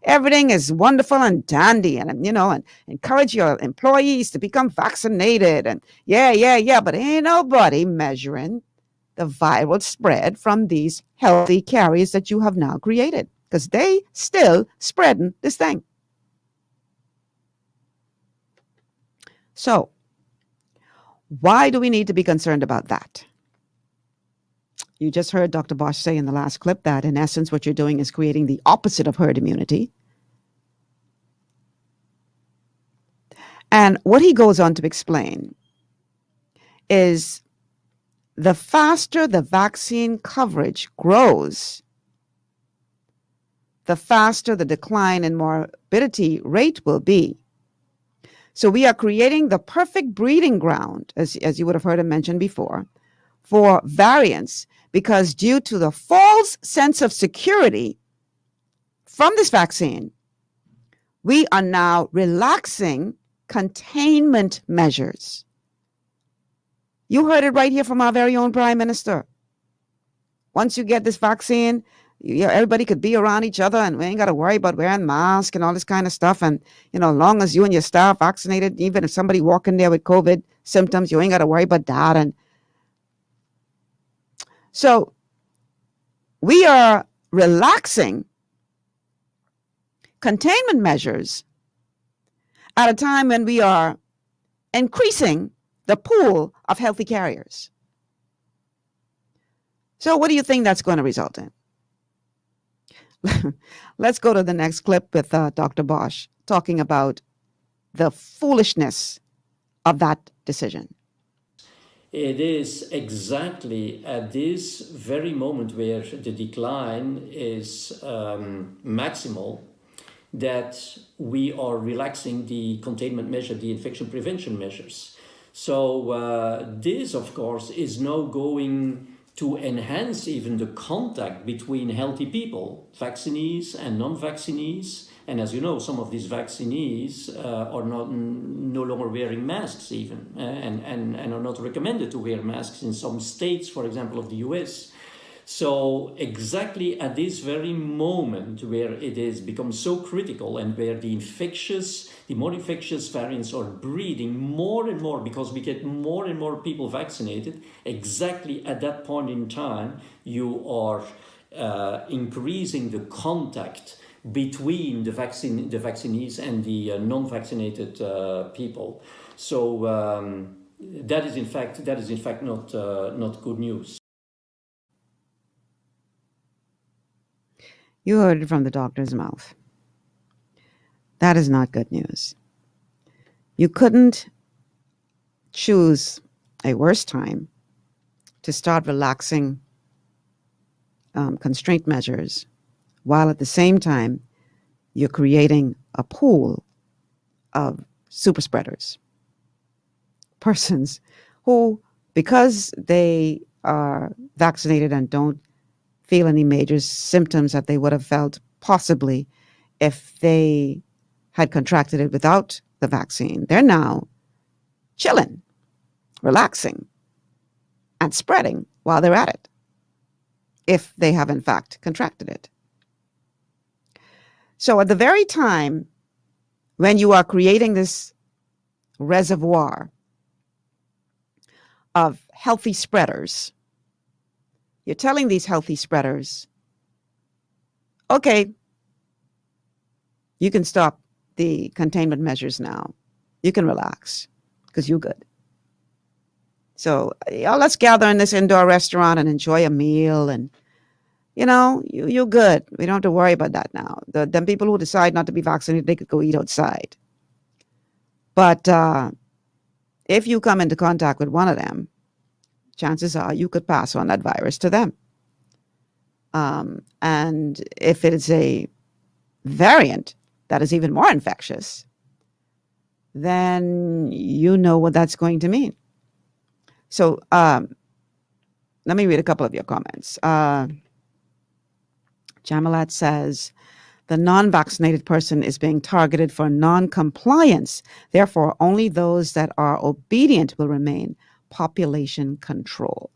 everything is wonderful and dandy. And, and encourage your employees to become vaccinated. And yeah. But ain't nobody measuring the viral spread from these healthy carriers that you have now created, because they still spreading this thing. So, why do we need to be concerned about that? You just heard Dr. Bosch say in the last clip that, in essence, what you're doing is creating the opposite of herd immunity. And what he goes on to explain is the faster the vaccine coverage grows, the faster the decline in morbidity rate will be. So we are creating the perfect breeding ground, as you would have heard him mention before, for variants, because due to the false sense of security from this vaccine, we are now relaxing containment measures. You heard it right here from our very own Prime Minister. Once you get this vaccine, everybody could be around each other, and we ain't got to worry about wearing masks and all this kind of stuff. And, as long as you and your staff vaccinated, even if somebody walk in there with COVID symptoms, you ain't got to worry about that. And so we are relaxing containment measures at a time when we are increasing the pool of healthy carriers. So what do you think that's going to result in? Let's go to the next clip with Dr. Bosch talking about the foolishness of that decision. It is exactly at this very moment where the decline is maximal that we are relaxing the containment measure, the infection prevention measures. So this, of course, is now going to enhance even the contact between healthy people, vaccinees and non-vaccinees. And as you know, some of these vaccinees are no longer wearing masks even, and are not recommended to wear masks in some states, for example, of the US. So exactly at this very moment where it is become so critical and where the more infectious variants are breeding more and more because we get more and more people vaccinated, exactly at that point in time, you are increasing the contact between the vaccinees and the non-vaccinated people. So that is in fact not good news. You heard it from the doctor's mouth. That is not good news. You couldn't choose a worse time to start relaxing constraint measures while at the same time you're creating a pool of super spreaders. Persons who, because they are vaccinated and don't feel any major symptoms that they would have felt possibly if they had contracted it without the vaccine, they're now chilling, relaxing, and spreading while they're at it, if they have in fact contracted it. So at the very time when you are creating this reservoir of healthy spreaders, you're telling these healthy spreaders, okay, you can stop the containment measures now. You can relax because you're good. So let's gather in this indoor restaurant and enjoy a meal, and you're good. We don't have to worry about that now. Them people who decide not to be vaccinated, they could go eat outside. But if you come into contact with one of them, chances are you could pass on that virus to them. And if it is a variant that is even more infectious, then you know what that's going to mean. So let me read a couple of your comments. Jamalat says, the non-vaccinated person is being targeted for non-compliance. Therefore, only those that are obedient will remain. Population control.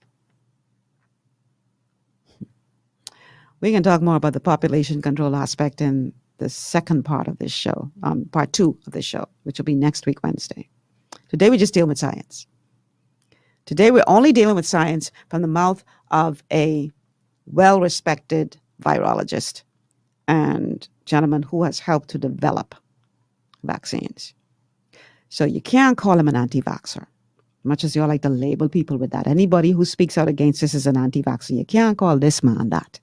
We can talk more about the population control aspect in the second part of this show, part 2 of this show, which will be next week, Wednesday. Today, we just deal with science. Today, we're only dealing with science from the mouth of a well-respected virologist and gentleman who has helped to develop vaccines. So you can't call him an anti-vaxxer, much as you all like to label people with that. Anybody who speaks out against this is an anti-vaxxer. You can't call this man that.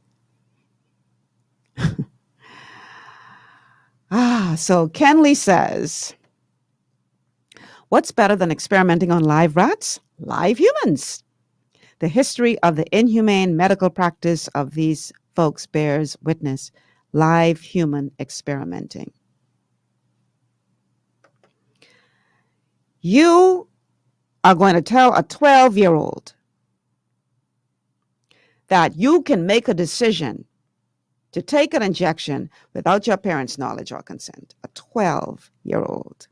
So Kenley says, what's better than experimenting on live rats? Live humans. The history of the inhumane medical practice of these folks bears witness. Live human experimenting. You are going to tell a 12-year-old that you can make a decision to take an injection without your parents' knowledge or consent. A 12-year-old.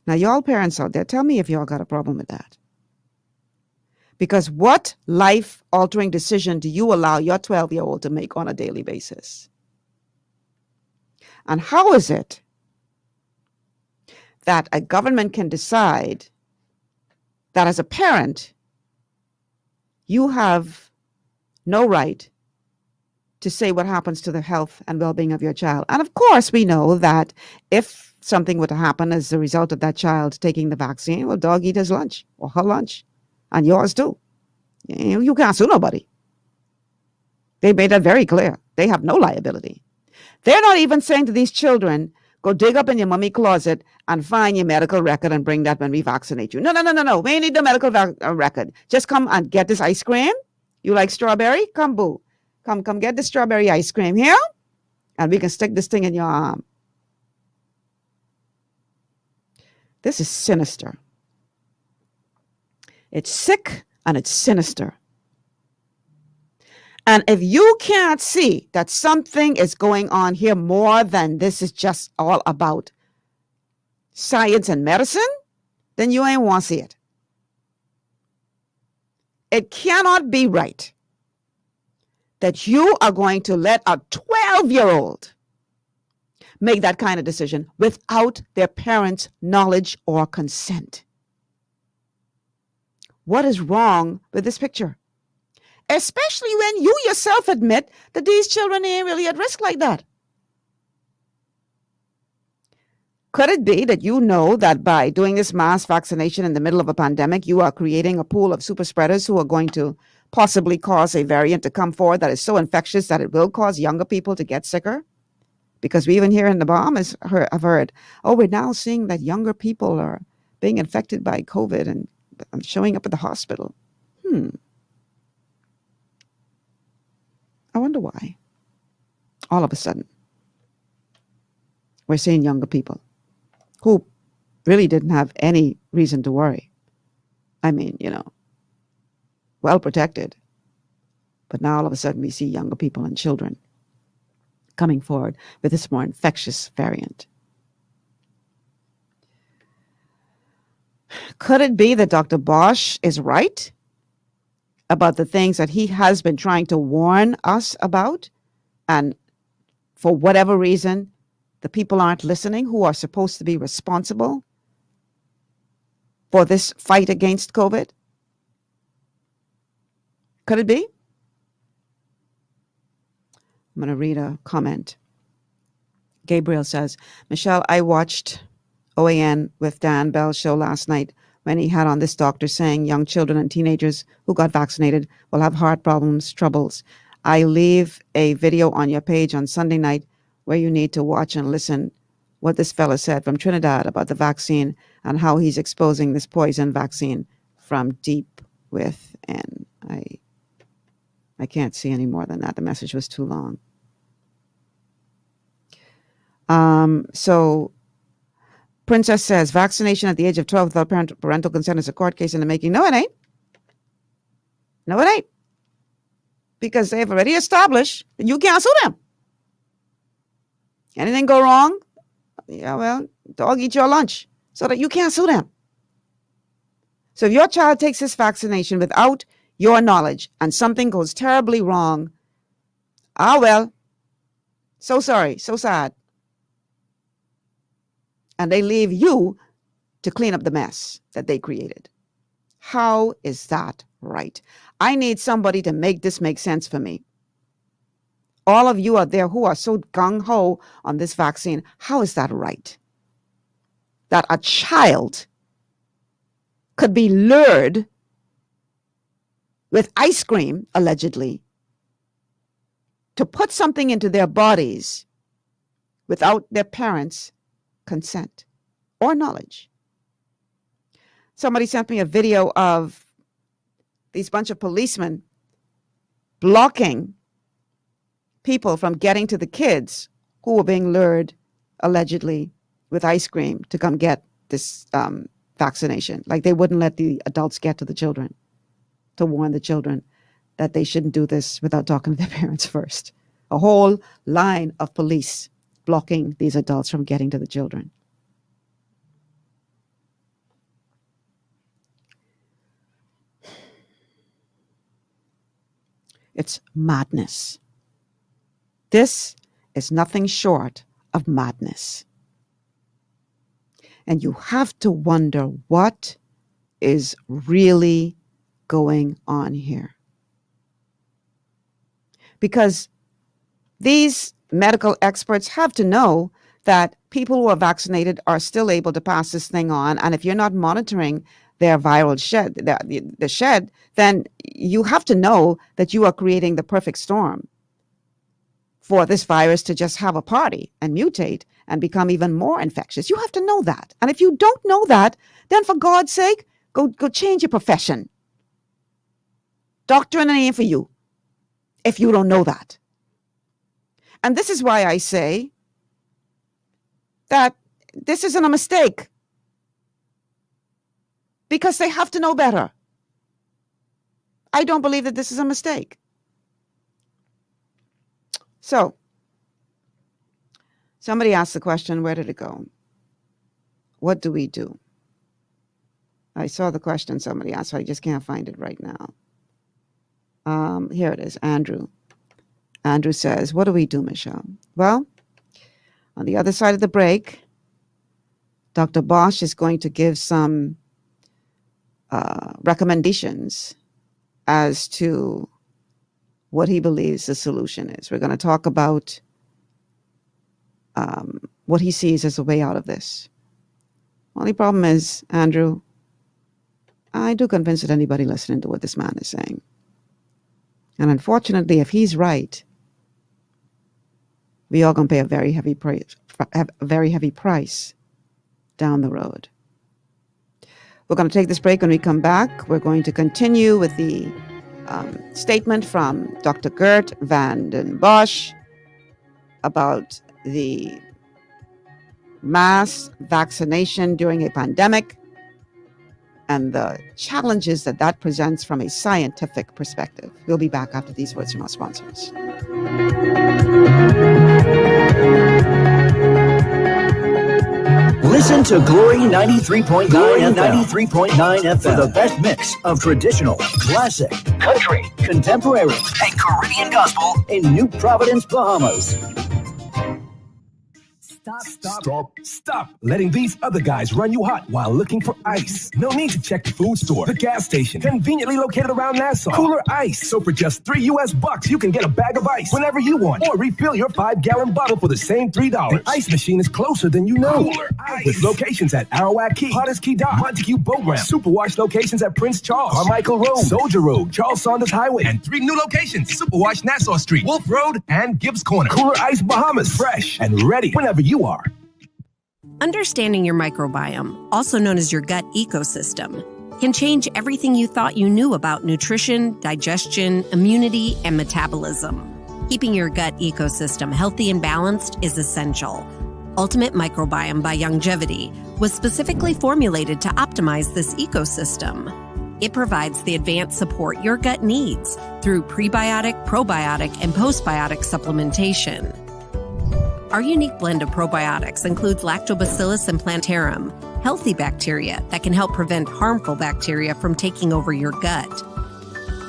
Now, y'all parents out there, tell me if y'all got a problem with that. Because what life-altering decision do you allow your 12-year-old to make on a daily basis? And how is it that a government can decide that as a parent, you have no right to say what happens to the health and well-being of your child? And of course, we know that if something were to happen as a result of that child taking the vaccine, well, dog eat his lunch or her lunch. And yours too. You can't sue nobody. They made that very clear. They have no liability. They're not even saying to these children, go dig up in your mummy closet and find your medical record and bring that when we vaccinate you. No. We ain't need the medical record. Just come and get this ice cream. You like strawberry? Come, boo. Come get the strawberry ice cream here, and we can stick this thing in your arm. This is sinister. It's sick and it's sinister. And if you can't see that something is going on here more than this is just all about science and medicine, then you ain't want to see it. It cannot be right that you are going to let a 12-year-old make that kind of decision without their parents' knowledge or consent. What is wrong with this picture? Especially when you yourself admit that these children ain't really at risk like that. Could it be that you know that by doing this mass vaccination in the middle of a pandemic, you are creating a pool of super spreaders who are going to possibly cause a variant to come forward that is so infectious that it will cause younger people to get sicker? Because we even here in the bomb have heard, we're now seeing that younger people are being infected by COVID and showing up at the hospital. I wonder why. All of a sudden, we're seeing younger people who really didn't have any reason to worry. I mean, well protected. But now all of a sudden we see younger people and children coming forward with this more infectious variant. Could it be that Dr. Bosch is right about the things that he has been trying to warn us about? And for whatever reason, the people aren't listening who are supposed to be responsible for this fight against COVID? Could it be? I'm going to read a comment. Gabriel says, Michelle, I watched OAN with Dan Bell's show last night when he had on this doctor saying young children and teenagers who got vaccinated will have heart problems, troubles. I leave a video on your page on Sunday night where you need to watch and listen what this fella said from Trinidad about the vaccine and how he's exposing this poison vaccine from deep within. I can't see any more than that. The message was too long. So Princess says, vaccination at the age of 12 without parental consent is a court case in the making. No, it ain't. No, it ain't. Because they've already established that you can't sue them. Anything go wrong? Yeah, well, dog eat your lunch so that you can't sue them. So if your child takes this vaccination without your knowledge and something goes terribly wrong, well, so sorry, so sad. And they leave you to clean up the mess that they created. How is that right? I need somebody to make this make sense for me. All of you out there who are so gung-ho on this vaccine, how is that right? That a child could be lured with ice cream, allegedly, to put something into their bodies without their parents' consent or knowledge. Somebody sent me a video of these bunch of policemen blocking people from getting to the kids who were being lured, allegedly, with ice cream to come get this vaccination. Like they wouldn't let the adults get to the children, to warn the children that they shouldn't do this without talking to their parents first. A whole line of police blocking these adults from getting to the children. It's madness. This is nothing short of madness. And you have to wonder what is really going on here. Because these medical experts have to know that people who are vaccinated are still able to pass this thing on. And if you're not monitoring their viral shed, the shed, then you have to know that you are creating the perfect storm for this virus to just have a party and mutate and become even more infectious. You have to know that. And if you don't know that, then for God's sake, go change your profession. Doctrine ain't for you if you don't know that. And this is why I say that this isn't a mistake. Because they have to know better. I don't believe that this is a mistake. So, somebody asked the question, where did it go? What do we do? I saw the question somebody asked, so I just can't find it right now. Here it is, Andrew. Andrew says, what do we do, Michelle? Well, on the other side of the break, Dr. Bosch is going to give some recommendations as to what he believes the solution is. We're going to talk about what he sees as a way out of this. Only problem is, Andrew, I do convince that anybody listening to what this man is saying. And unfortunately, if he's right, we are going to pay a very heavy price down the road. We're going to take this break. When we come back, we're going to continue with the statement from Dr. Gert van den Bosch about the mass vaccination during a pandemic and the challenges that that presents from a scientific perspective. We'll be back after these words from our sponsors. Listen to Glory 93.9 and 93.9 FM for the best mix of traditional, classic, country, contemporary, and Caribbean gospel in New Providence, Bahamas. Stop letting these other guys run you hot while looking for ice. No need to check the food store, the gas station, conveniently located around Nassau. Cooler Ice. So for just $3 US, you can get a bag of ice whenever you want, or refill your 5-gallon bottle for the same $3. The ice machine is closer than you know. Cooler Ice. With locations at Arawak Key, Potter's Key Dock, Montague Boat Ramp, Superwash locations at Prince Charles, Carmichael Road, Soldier Road, Charles Saunders Highway, and 3 new locations: Superwash Nassau Street, Wolf Road, and Gibbs Corner. Cooler Ice Bahamas, fresh and ready whenever you are. Understanding your microbiome, also known as your gut ecosystem, can change everything you thought you knew about nutrition, digestion, immunity, and metabolism. Keeping your gut ecosystem healthy and balanced is essential. Ultimate Microbiome by Longevity was specifically formulated to optimize this ecosystem. It provides the advanced support your gut needs through prebiotic, probiotic, and postbiotic supplementation. Our unique blend of probiotics includes Lactobacillus and Plantarum, healthy bacteria that can help prevent harmful bacteria from taking over your gut.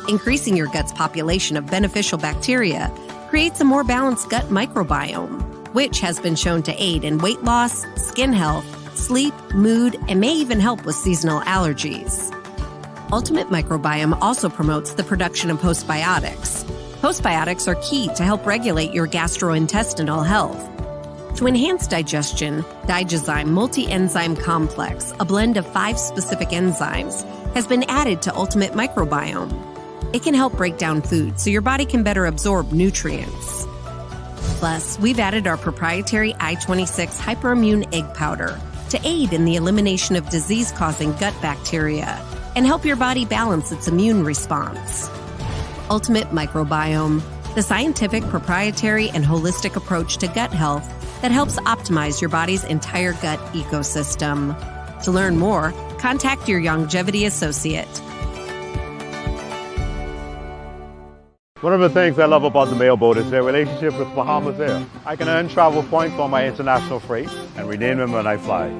Increasing your gut's population of beneficial bacteria creates a more balanced gut microbiome, which has been shown to aid in weight loss, skin health, sleep, mood, and may even help with seasonal allergies. Ultimate Microbiome also promotes the production of postbiotics. Postbiotics are key to help regulate your gastrointestinal health. To enhance digestion, Digizyme Multi-Enzyme Complex, a blend of 5 specific enzymes, has been added to Ultimate Microbiome. It can help break down food so your body can better absorb nutrients. Plus, we've added our proprietary I-26 Hyperimmune Egg Powder to aid in the elimination of disease-causing gut bacteria and help your body balance its immune response. Ultimate Microbiome, the scientific, proprietary, and holistic approach to gut health that helps optimize your body's entire gut ecosystem. To learn more, contact your Longevity associate. One of the things I love about the mailboat is their relationship with Bahamas Air. I can earn travel points on my international freight and redeem them when I fly.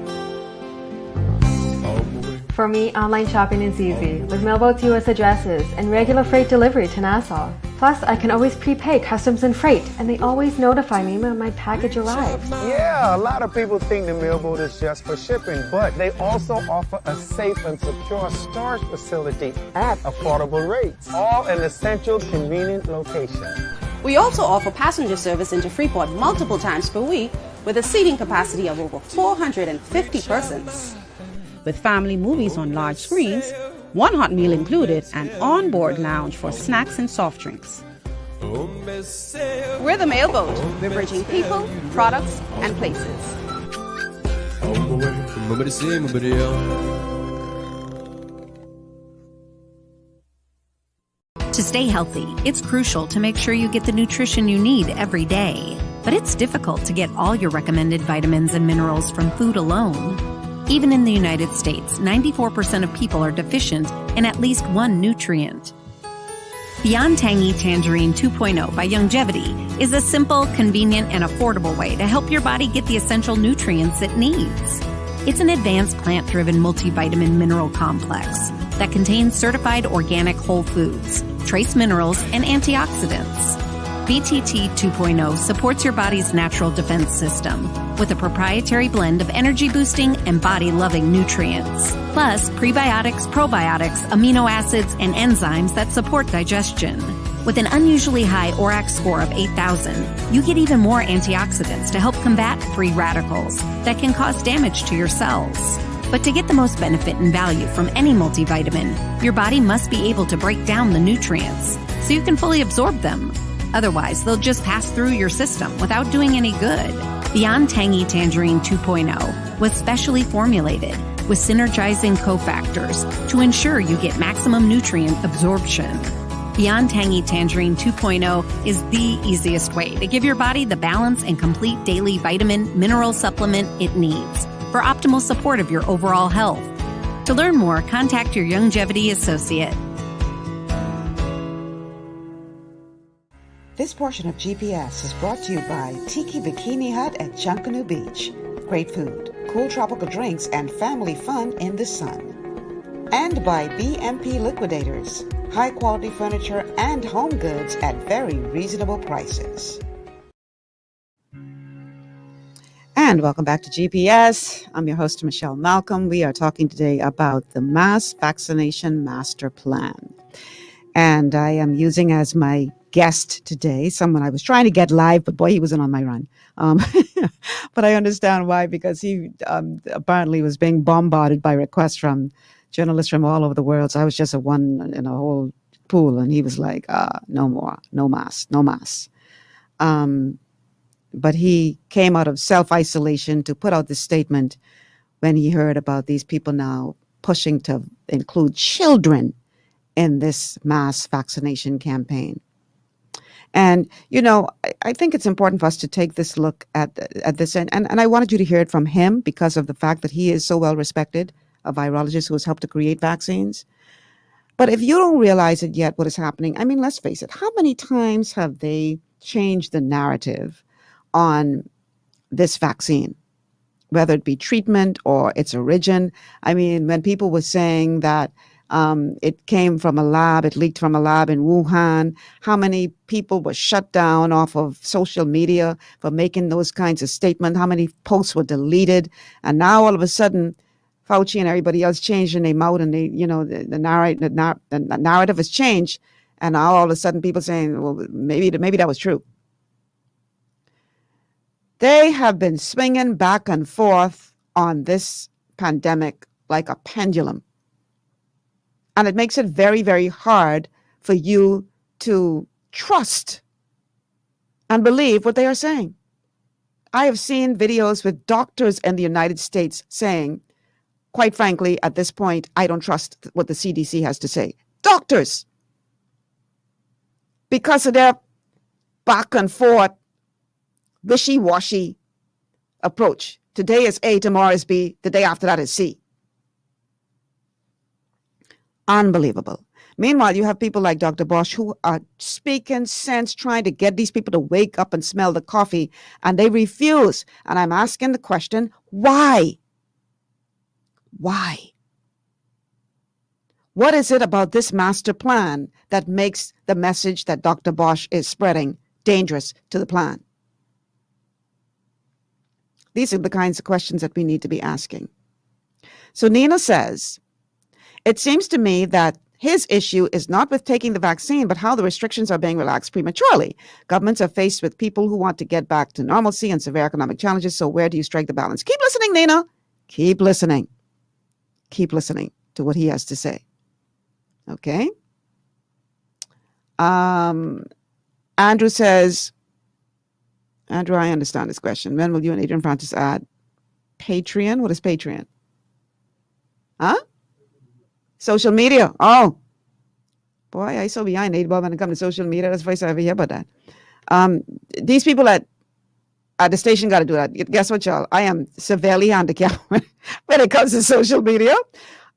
For me, online shopping is easy, with Mailboat's U.S. addresses and regular freight delivery to Nassau. Plus, I can always prepay customs and freight, and they always notify me when my package arrives. Yeah, a lot of people think the Mailboat is just for shipping, but they also offer a safe and secure storage facility at affordable rates, all in a central, convenient location. We also offer passenger service into Freeport multiple times per week with a seating capacity of over 450 persons. With family movies on large screens, one hot meal included, and on-board lounge for snacks and soft drinks. We're the Mailboat. We're bridging people, products, and places. To stay healthy, it's crucial to make sure you get the nutrition you need every day. But it's difficult to get all your recommended vitamins and minerals from food alone. Even in the United States, 94% of people are deficient in at least one nutrient. Beyond Tangy Tangerine 2.0 by Longevity is a simple, convenient, and affordable way to help your body get the essential nutrients it needs. It's an advanced plant-driven multivitamin mineral complex that contains certified organic whole foods, trace minerals, and antioxidants. BTT 2.0 supports your body's natural defense system with a proprietary blend of energy-boosting and body-loving nutrients, plus prebiotics, probiotics, amino acids, and enzymes that support digestion. With an unusually high ORAC score of 8,000, you get even more antioxidants to help combat free radicals that can cause damage to your cells. But to get the most benefit and value from any multivitamin, your body must be able to break down the nutrients so you can fully absorb them. Otherwise, they'll just pass through your system without doing any good. Beyond Tangy Tangerine 2.0 was specially formulated with synergizing cofactors to ensure you get maximum nutrient absorption. Beyond Tangy Tangerine 2.0 is the easiest way to give your body the balance and complete daily vitamin, mineral supplement it needs for optimal support of your overall health. To learn more, contact your Longevity associate. This portion of GPS is brought to you by Tiki Bikini Hut at Junkanoo Beach. Great food, cool tropical drinks, and family fun in the sun. And by BMP Liquidators. High-quality furniture and home goods at very reasonable prices. And welcome back to GPS. I'm your host, Michelle Malcolm. We are talking today about the Mass Vaccination Master Plan. And I am using as my guest today someone I was trying to get live, but boy, he wasn't on my run. But I understand why, because he apparently was being bombarded by requests from journalists from all over the world. So I was just a one in a whole pool, and he was like, no more, no mass, no mass. But he came out of self-isolation to put out this statement when he heard about these people now pushing to include children in this mass vaccination campaign. And, you know, I think it's important for us to take this look at this. And I wanted you to hear it from him because of the fact that he is so well respected, a virologist who has helped to create vaccines. But if you don't realize it yet, what is happening, I mean, let's face it, how many times have they changed the narrative on this vaccine, whether it be treatment or its origin? I mean, when people were saying that it came from a lab, it leaked from a lab in Wuhan, how many people were shut down off of social media for making those kinds of statements, how many posts were deleted, and now all of a sudden, Fauci and everybody else changed in their mouth, and they, you know, the narrative has changed, and now all of a sudden people saying, well, maybe that was true. They have been swinging back and forth on this pandemic like a pendulum. And it makes it very, very hard for you to trust and believe what they are saying. I have seen videos with doctors in the United States saying, quite frankly, at this point, I don't trust what the CDC has to say. Doctors! Because of their back and forth, wishy-washy approach. Today is A, tomorrow is B, the day after that is C. Unbelievable. Meanwhile, you have people like Dr. Bosch who are speaking sense, trying to get these people to wake up and smell the coffee, and they refuse. And I'm asking the question, why? Why? What is it about this master plan that makes the message that Dr. Bosch is spreading dangerous to the plan? These are the kinds of questions that we need to be asking. So Nina says, it seems to me that his issue is not with taking the vaccine, but how the restrictions are being relaxed prematurely. Governments are faced with people who want to get back to normalcy and severe economic challenges. So where do you strike the balance? Keep listening, Nina. Keep listening. Keep listening to what he has to say. Okay. Andrew says, Andrew, I understand this question. When will you and Adrian Francis add Patreon? What is Patreon? Huh? Social media. Oh, boy, I so behind 8 ball when it comes to social media. That's the first I ever hear about that. These people at the station got to do that. Guess what, y'all? I am severely handicapped when it comes to social media.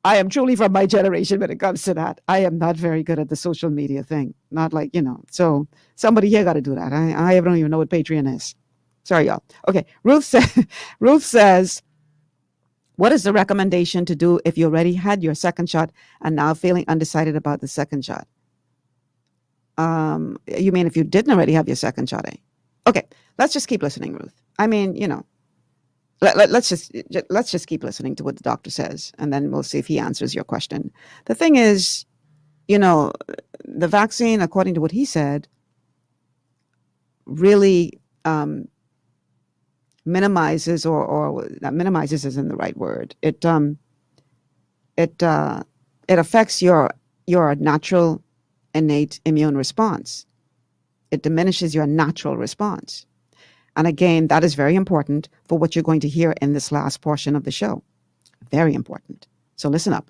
I am truly from my generation when it comes to that. I am not very good at the social media thing. Not like, you know. So somebody here got to do that. I don't even know what Patreon is. Sorry, y'all. Okay. Ruth says, what is the recommendation to do if you already had your second shot and now feeling undecided about the second shot? You mean if you didn't already have your second shot, eh? Okay, let's just keep listening, Ruth. I mean, you know, let's just keep listening to what the doctor says, and then we'll see if he answers your question. The thing is, you know, the vaccine, according to what he said, really minimizes, or not minimizes isn't the right word. It affects your natural innate immune response. It diminishes your natural response. And again, that is very important for what you're going to hear in this last portion of the show. Very important. So listen up.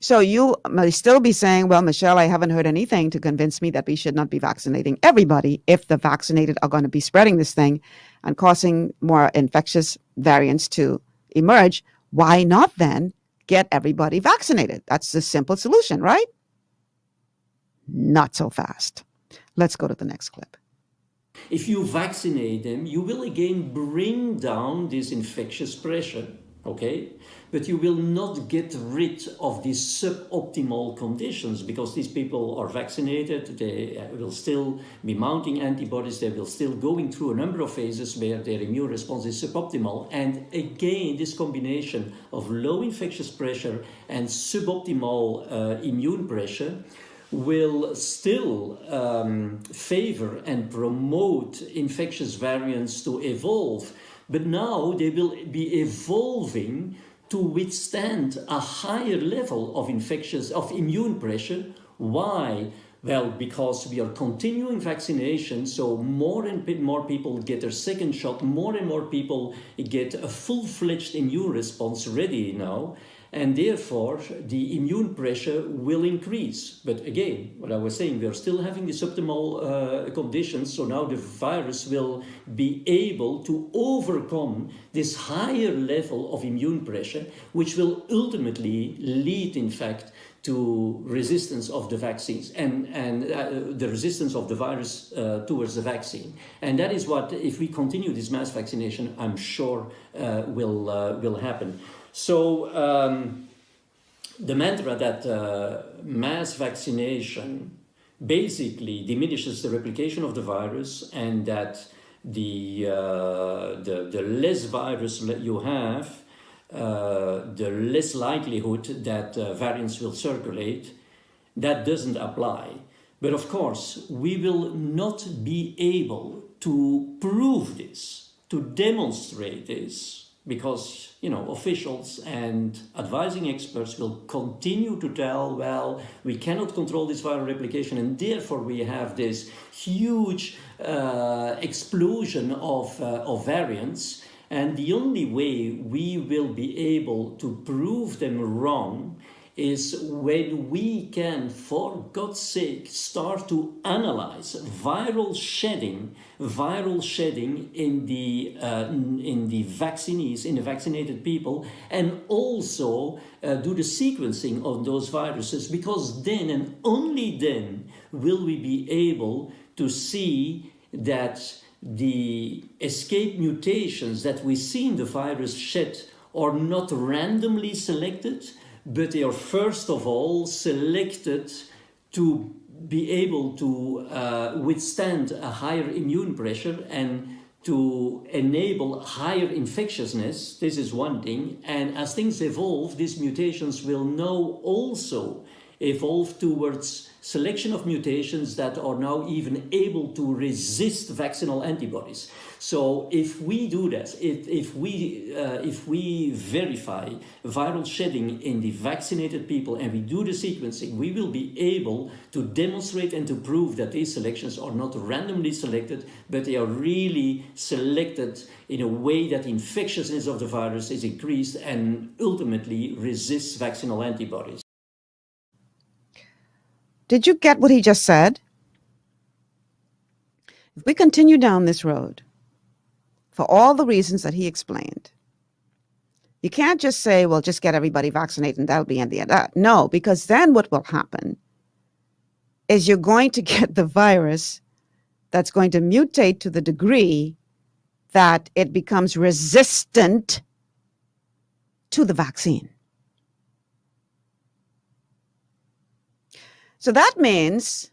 So you may still be saying, well, Michelle, I haven't heard anything to convince me that we should not be vaccinating everybody if the vaccinated are going to be spreading this thing and causing more infectious variants to emerge. Why not then get everybody vaccinated? That's the simple solution, right? Not so fast. Let's go to the next clip. If you vaccinate them, you will again bring down this infectious pressure. okay? But you will not get rid of these suboptimal conditions because these people are vaccinated, they will still be mounting antibodies, they will still going through a number of phases where their immune response is suboptimal. And again, this combination of low infectious pressure and suboptimal immune pressure will still favor and promote infectious variants to evolve. But now they will be evolving to withstand a higher level of immune pressure. Why? Well, because we are continuing vaccination, so more and more people get their second shot, more and more people get a full-fledged immune response ready now, and therefore the immune pressure will increase. But again, what I was saying, we are still having these optimal conditions, so now the virus will be able to overcome this higher level of immune pressure, which will ultimately lead, in fact, to resistance of the vaccines and the resistance of the virus towards the vaccine. And that is what, if we continue this mass vaccination, I'm sure will happen. So the mantra that mass vaccination basically diminishes the replication of the virus, and that the less virus you have, the less likelihood that variants will circulate, that doesn't apply. But of course, we will not be able to prove this, to demonstrate this, because, you know, officials and advising experts will continue to tell, well, we cannot control this viral replication, and therefore we have this huge explosion of variants. And the only way we will be able to prove them wrong is when we can, for God's sake, start to analyze viral shedding in the vaccinees, in the vaccinated people, and also do the sequencing of those viruses, because then and only then will we be able to see that the escape mutations that we see in the virus shed are not randomly selected, but they are first of all selected to be able to withstand a higher immune pressure and to enable higher infectiousness. This is one thing. And as things evolve, these mutations will now also evolve towards selection of mutations that are now even able to resist vaccinal antibodies. So if we do that, if we verify viral shedding in the vaccinated people and we do the sequencing, we will be able to demonstrate and to prove that these selections are not randomly selected, but they are really selected in a way that the infectiousness of the virus is increased and ultimately resists vaccinal antibodies. Did you get what he just said? If we continue down this road, for all the reasons that he explained, you can't just say, well, just get everybody vaccinated and that'll be in the end. No, because then what will happen is you're going to get the virus that's going to mutate to the degree that it becomes resistant to the vaccine. So that means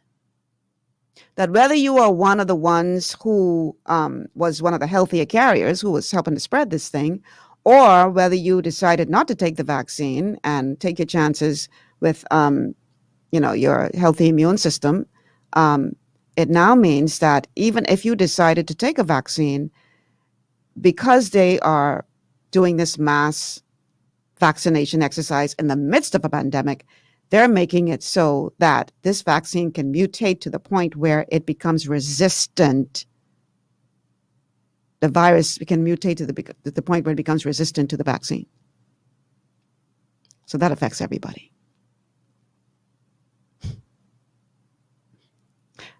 that whether you are one of the ones who was one of the healthier carriers who was helping to spread this thing, or whether you decided not to take the vaccine and take your chances with, your healthy immune system, it now means that even if you decided to take a vaccine, because they are doing this mass vaccination exercise in the midst of a pandemic, they're making it so that this vaccine can mutate to the point where it becomes resistant. The virus can mutate to the point where it becomes resistant to the vaccine. So that affects everybody.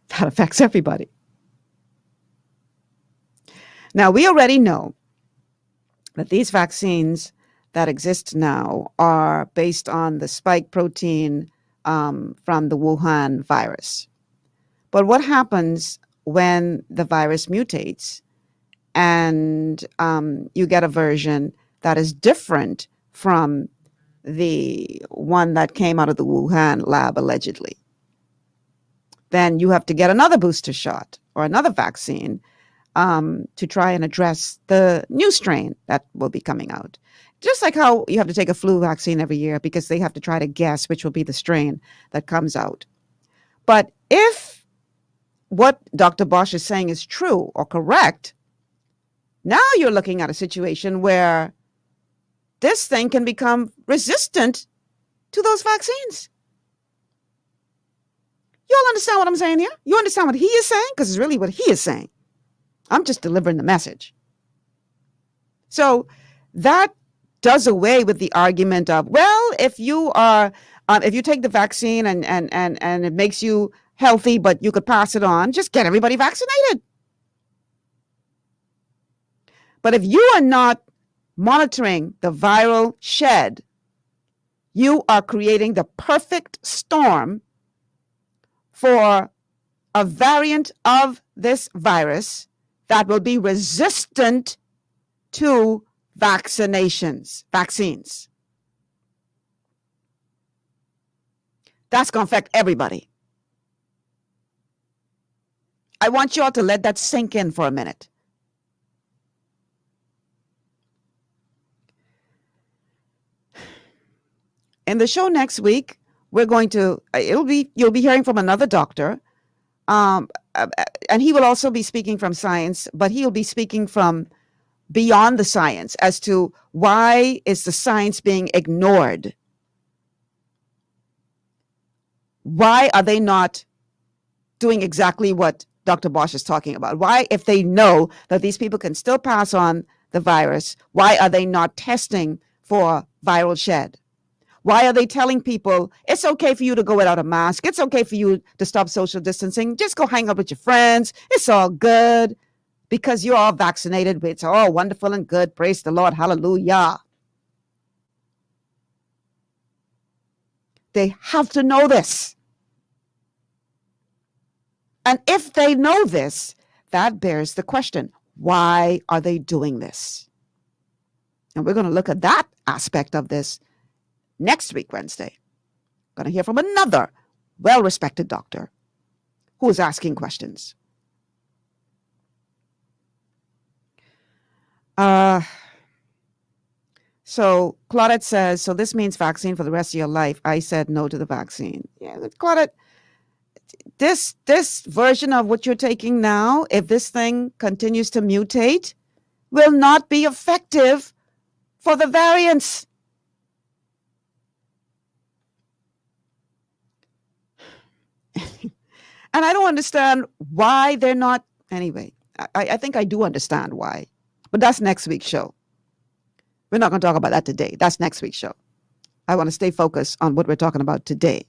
That affects everybody. Now, we already know that these vaccines that exist now are based on the spike protein from the Wuhan virus. But what happens when the virus mutates and you get a version that is different from the one that came out of the Wuhan lab allegedly, then you have to get another booster shot or another vaccine to try and address the new strain that will be coming out. Just like how you have to take a flu vaccine every year because they have to try to guess which will be the strain that comes out. But if what Dr. Bosch is saying is true or correct, now you're looking at a situation where this thing can become resistant to those vaccines. You all understand what I'm saying here? You understand what he is saying? Because it's really what he is saying. I'm just delivering the message. So that does away with the argument of, well, if you take the vaccine and it makes you healthy, but you could pass it on, just get everybody vaccinated. But if you are not monitoring the viral shed, you are creating the perfect storm for a variant of this virus that will be resistant to vaccines. That's going to affect everybody. I want you all to let that sink in for a minute. In the show next week, you'll be hearing from another doctor, and he will also be speaking from science, but he'll be speaking from beyond the science as to why is the science being ignored? Why are they not doing exactly what Dr. Bosch is talking about? Why, if they know that these people can still pass on the virus, why are they not testing for viral shed? Why are they telling people it's okay for you to go without a mask? It's okay for you to stop social distancing. Just go hang out with your friends. It's all good because you're all vaccinated. It's all wonderful and good. Praise the Lord. Hallelujah. They have to know this. And if they know this, that bears the question, why are they doing this? And we're going to look at that aspect of this next week, Wednesday. Going to hear from another well-respected doctor who is asking questions. So Claudette says, so this means vaccine for the rest of your life. I said no to the vaccine. Yeah, Claudette, this version of what you're taking now, if this thing continues to mutate, will not be effective for the variants. And I don't understand why they're not. Anyway, I think I do understand why. But that's next week's show. We're not going to talk about that today. That's next week's show. I want to stay focused on what we're talking about today.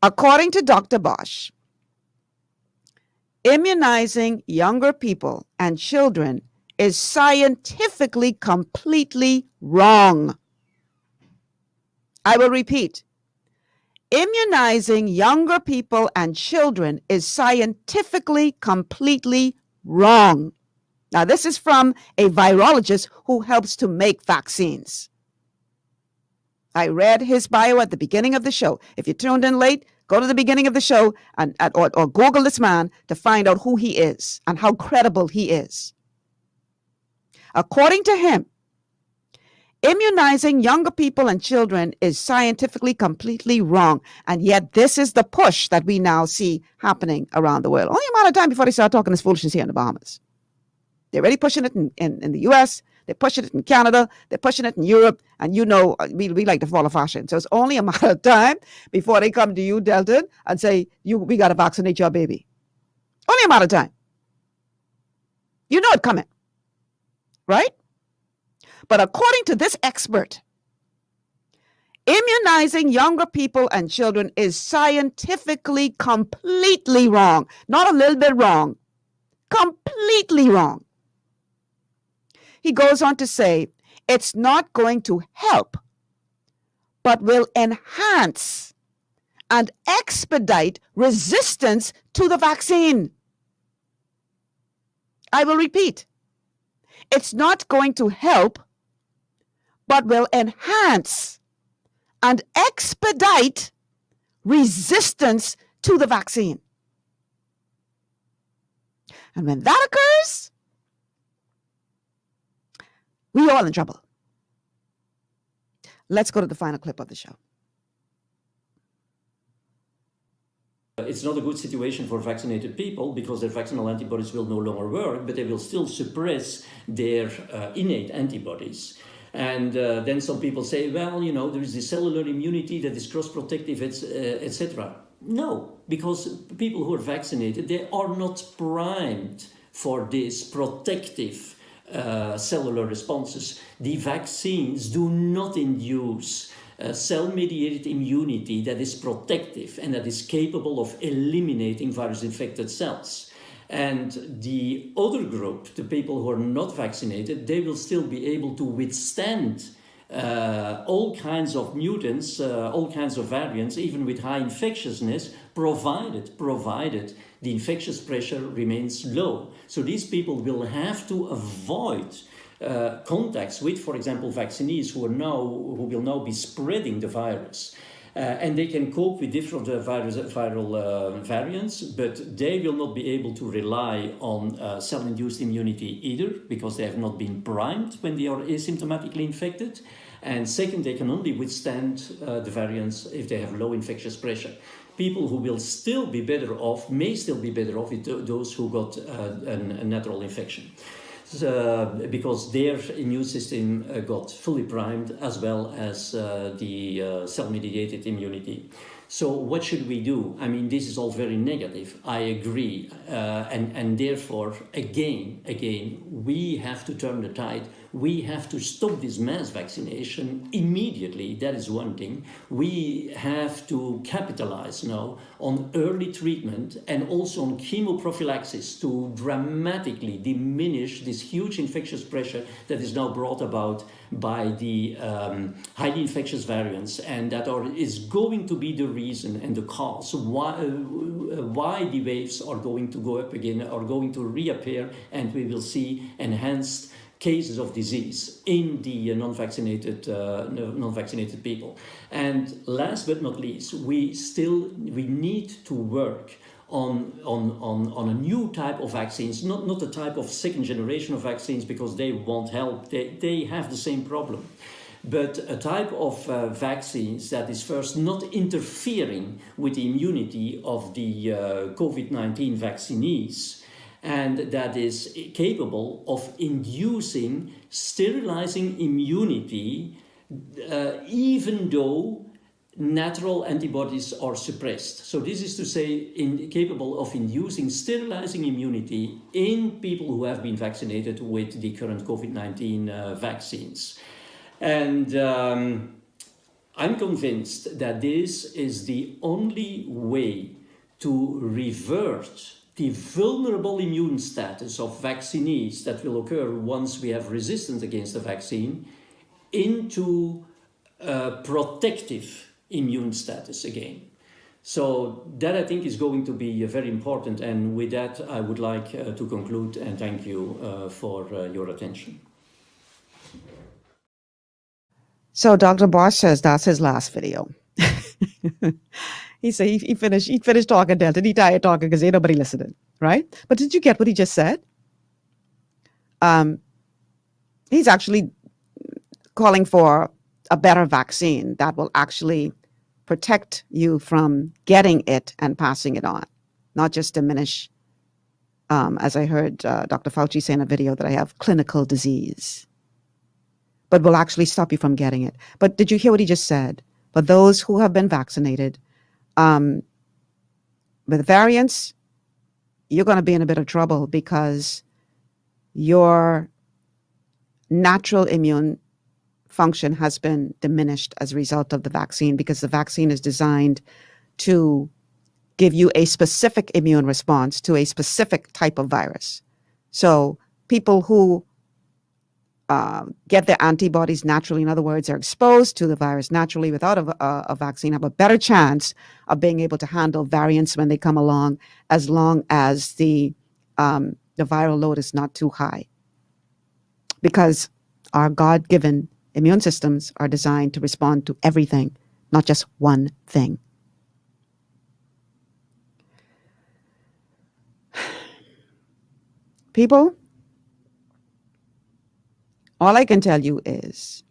According to Dr. Bosch, immunizing younger people and children is scientifically completely wrong. I will repeat. Immunizing younger people and children is scientifically completely wrong. Now, this is from a virologist who helps to make vaccines. I read his bio at the beginning of the show. If you tuned in late, go to the beginning of the show or Google this man to find out who he is and how credible he is. According to him, immunizing younger people and children is scientifically completely wrong. And yet this is the push that we now see happening around the world. Only a matter of time before they start talking this foolishness here in the Bahamas. They're already pushing it in the U.S., they're pushing it in Canada, they're pushing it in Europe, and you know we like to follow fashion. So it's only a matter of time before they come to you, Delton, and say, we got to vaccinate your baby. Only a matter of time. You know it coming, right? But according to this expert, immunizing younger people and children is scientifically completely wrong. Not a little bit wrong. Completely wrong. He goes on to say, it's not going to help, but will enhance and expedite resistance to the vaccine. I will repeat. It's not going to help, but will enhance and expedite resistance to the vaccine. And when that occurs, we all in trouble. Let's go to the final clip of the show. It's not a good situation for vaccinated people because their vaccinal antibodies will no longer work, but they will still suppress their innate antibodies. And then some people say, well, you know, there is this cellular immunity that is cross-protective, etc. No, because people who are vaccinated, they are not primed for this protective cellular responses. The vaccines do not induce cell-mediated immunity that is protective and that is capable of eliminating virus-infected cells. And the other group, the people who are not vaccinated, they will still be able to withstand all kinds of mutants, all kinds of variants, even with high infectiousness, provided the infectious pressure remains low. So these people will have to avoid contacts with, for example, vaccinees who will now be spreading the virus. And they can cope with different viral variants, but they will not be able to rely on cell-induced immunity either, because they have not been primed when they are asymptomatically infected. And second, they can only withstand the variants if they have low infectious pressure. People who will still be better off, may still be better off with those who got a natural infection. Because their immune system got fully primed, as well as the cell-mediated immunity. So what should we do? I mean, this is all very negative. I agree. And therefore, again, we have to turn the tide. We have to stop this mass vaccination immediately. That is one thing. We have to capitalize now on early treatment and also on chemoprophylaxis to dramatically diminish this huge infectious pressure that is now brought about by the highly infectious variants, and that is going to be the reason and the cause why the waves are going to go up again, are going to reappear, and we will see enhanced cases of disease in the non-vaccinated people. And last but not least, we need to work on a new type of vaccines, not a type of second generation of vaccines, because they won't help. They have the same problem. But a type of vaccines that is first not interfering with the immunity of the COVID-19 vaccinees, and that is capable of inducing sterilizing immunity even though natural antibodies are suppressed. So this is to say, capable of inducing sterilizing immunity in people who have been vaccinated with the current COVID-19 vaccines. And I'm convinced that this is the only way to revert the vulnerable immune status of vaccinees that will occur once we have resistance against the vaccine into protective immune status again. So that, I think, is going to be very important. And with that, I would like to conclude and thank you for your attention. So Dr. Bosch says that's his last video. He said he finished talking, Delta. He tired talking because ain't nobody listening, right? But did you get what he just said? He's actually calling for a better vaccine that will actually protect you from getting it and passing it on, not just diminish, as I heard Dr. Fauci say in a video that I have, clinical disease, but will actually stop you from getting it. But did you hear what he just said? For those who have been vaccinated, with variants, you're going to be in a bit of trouble because your natural immune function has been diminished as a result of the vaccine, because the vaccine is designed to give you a specific immune response to a specific type of virus. So people who get their antibodies naturally, in other words, are exposed to the virus naturally without a vaccine, have a better chance of being able to handle variants when they come along, as long as the viral load is not too high. because our God-given immune systems are designed to respond to everything, not just one thing. People, all I can tell you is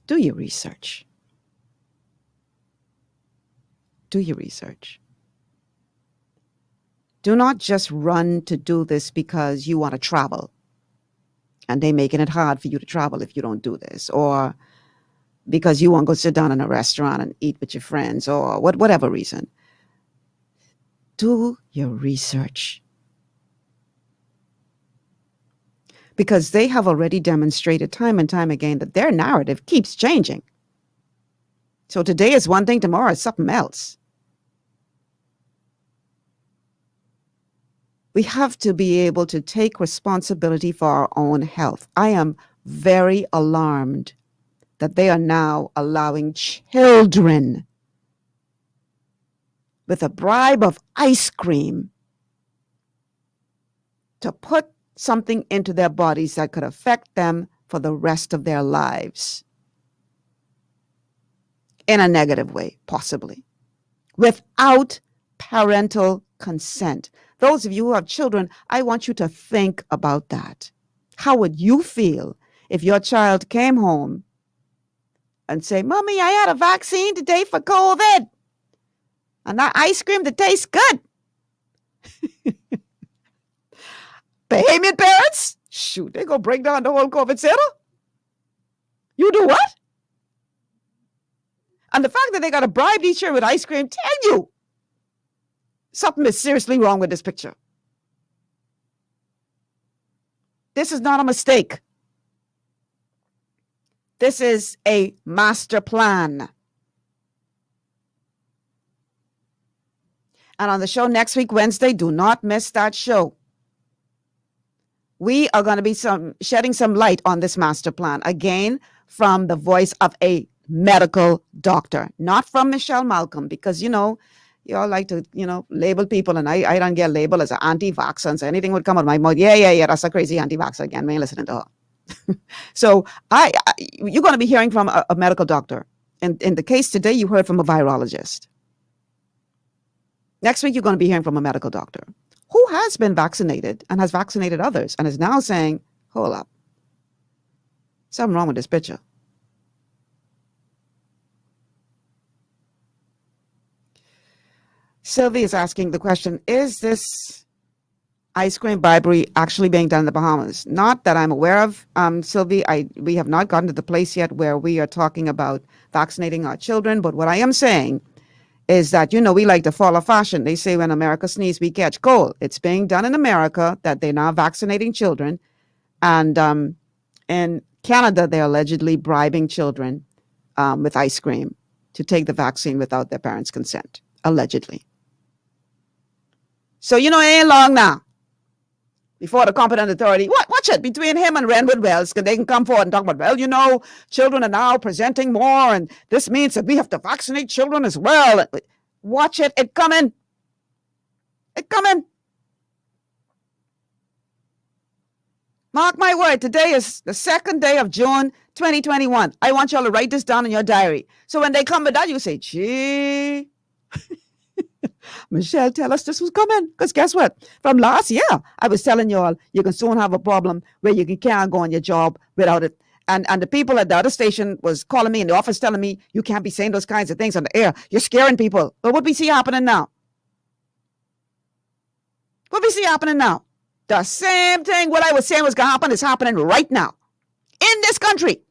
do your research. Do your research. Do not just run to do this because you want to travel and they're making it hard for you to travel if you don't do this, or because you want to go sit down in a restaurant and eat with your friends, or whatever reason. Do your research. Because they have already demonstrated time and time again that their narrative keeps changing. So today is one thing, tomorrow is something else. We have to be able to take responsibility for our own health. I am very alarmed that they are now allowing children with a bribe of ice cream to put something into their bodies that could affect them for the rest of their lives. In a negative way, possibly. Without parental consent. Those of you who have children, I want you to think about that. How would you feel if your child came home and say, Mommy, I had a vaccine today for COVID. And that ice cream that tastes good. Bahamian parents? Shoot, they gonna break down the whole COVID center. You do what? And the fact that they gotta bribe each year with ice cream tell you something is seriously wrong with this picture. This is not a mistake. This is a master plan. And on the show next week, Wednesday, do not miss that show. We are going to be shedding some light on this master plan, again, from the voice of a medical doctor, not from Michelle Malcolm, because, you all like to, label people, and I don't get labeled as an anti-vaxxer, and so anything would come out of my mouth. Yeah, that's a crazy anti-vaxxer again. We ain't listening to her. So you're going to be hearing from a medical doctor. And in the case today, you heard from a virologist. Next week, you're going to be hearing from a medical doctor who has been vaccinated and has vaccinated others and is now saying, hold up, something wrong with this picture. Sylvie is asking the question, is this ice cream bribery actually being done in the Bahamas? Not that I'm aware of, Sylvie. We have not gotten to the place yet where we are talking about vaccinating our children. But what I am saying is that, we like to follow fashion. They say when America sneezes, we catch cold. It's being done in America that they're now vaccinating children. And in Canada, they're allegedly bribing children with ice cream to take the vaccine without their parents' consent, allegedly. So, it ain't long now before the competent authority, watch it, between him and Renwood Wells, they can come forward and talk about, children are now presenting more, and this means that we have to vaccinate children as well. Watch it. It coming. It coming. Mark my word, today is the 2nd day of June, 2021. I want y'all to write this down in your diary. So when they come with that, you say, gee, Michelle, tell us this was coming. Because guess what? From last year, I was telling y'all, you can soon have a problem where you can't go on your job without it. And the people at the other station was calling me in the office telling me, you can't be saying those kinds of things on the air. You're scaring people. But what we see happening now? What we see happening now? The same thing what I was saying was going to happen is happening right now. In this country.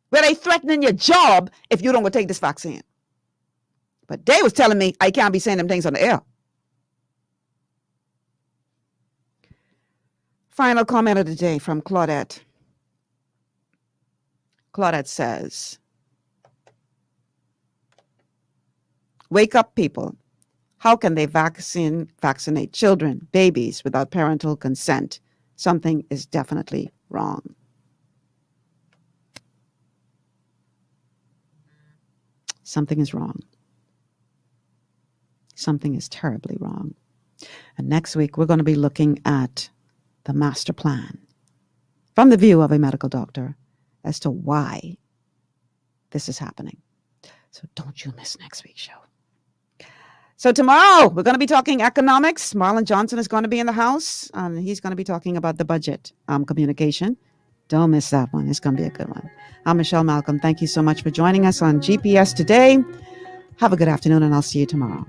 Where they threatening your job if you don't go take this vaccine. But they was telling me I can't be saying them things on the air. Final comment of the day from Claudette. Claudette says, wake up, people. How can they vaccinate children, babies, without parental consent? Something is definitely wrong. Something is wrong. Something is terribly wrong. And next week, we're going to be looking at the master plan from the view of a medical doctor as to why this is happening. So don't you miss next week's show. So tomorrow, we're going to be talking economics. Marlon Johnson is going to be in the house, and he's going to be talking about the budget communication. Don't miss that one. It's going to be a good one. I'm Michelle Malcolm. Thank you so much for joining us on GPS today. Have a good afternoon, and I'll see you tomorrow.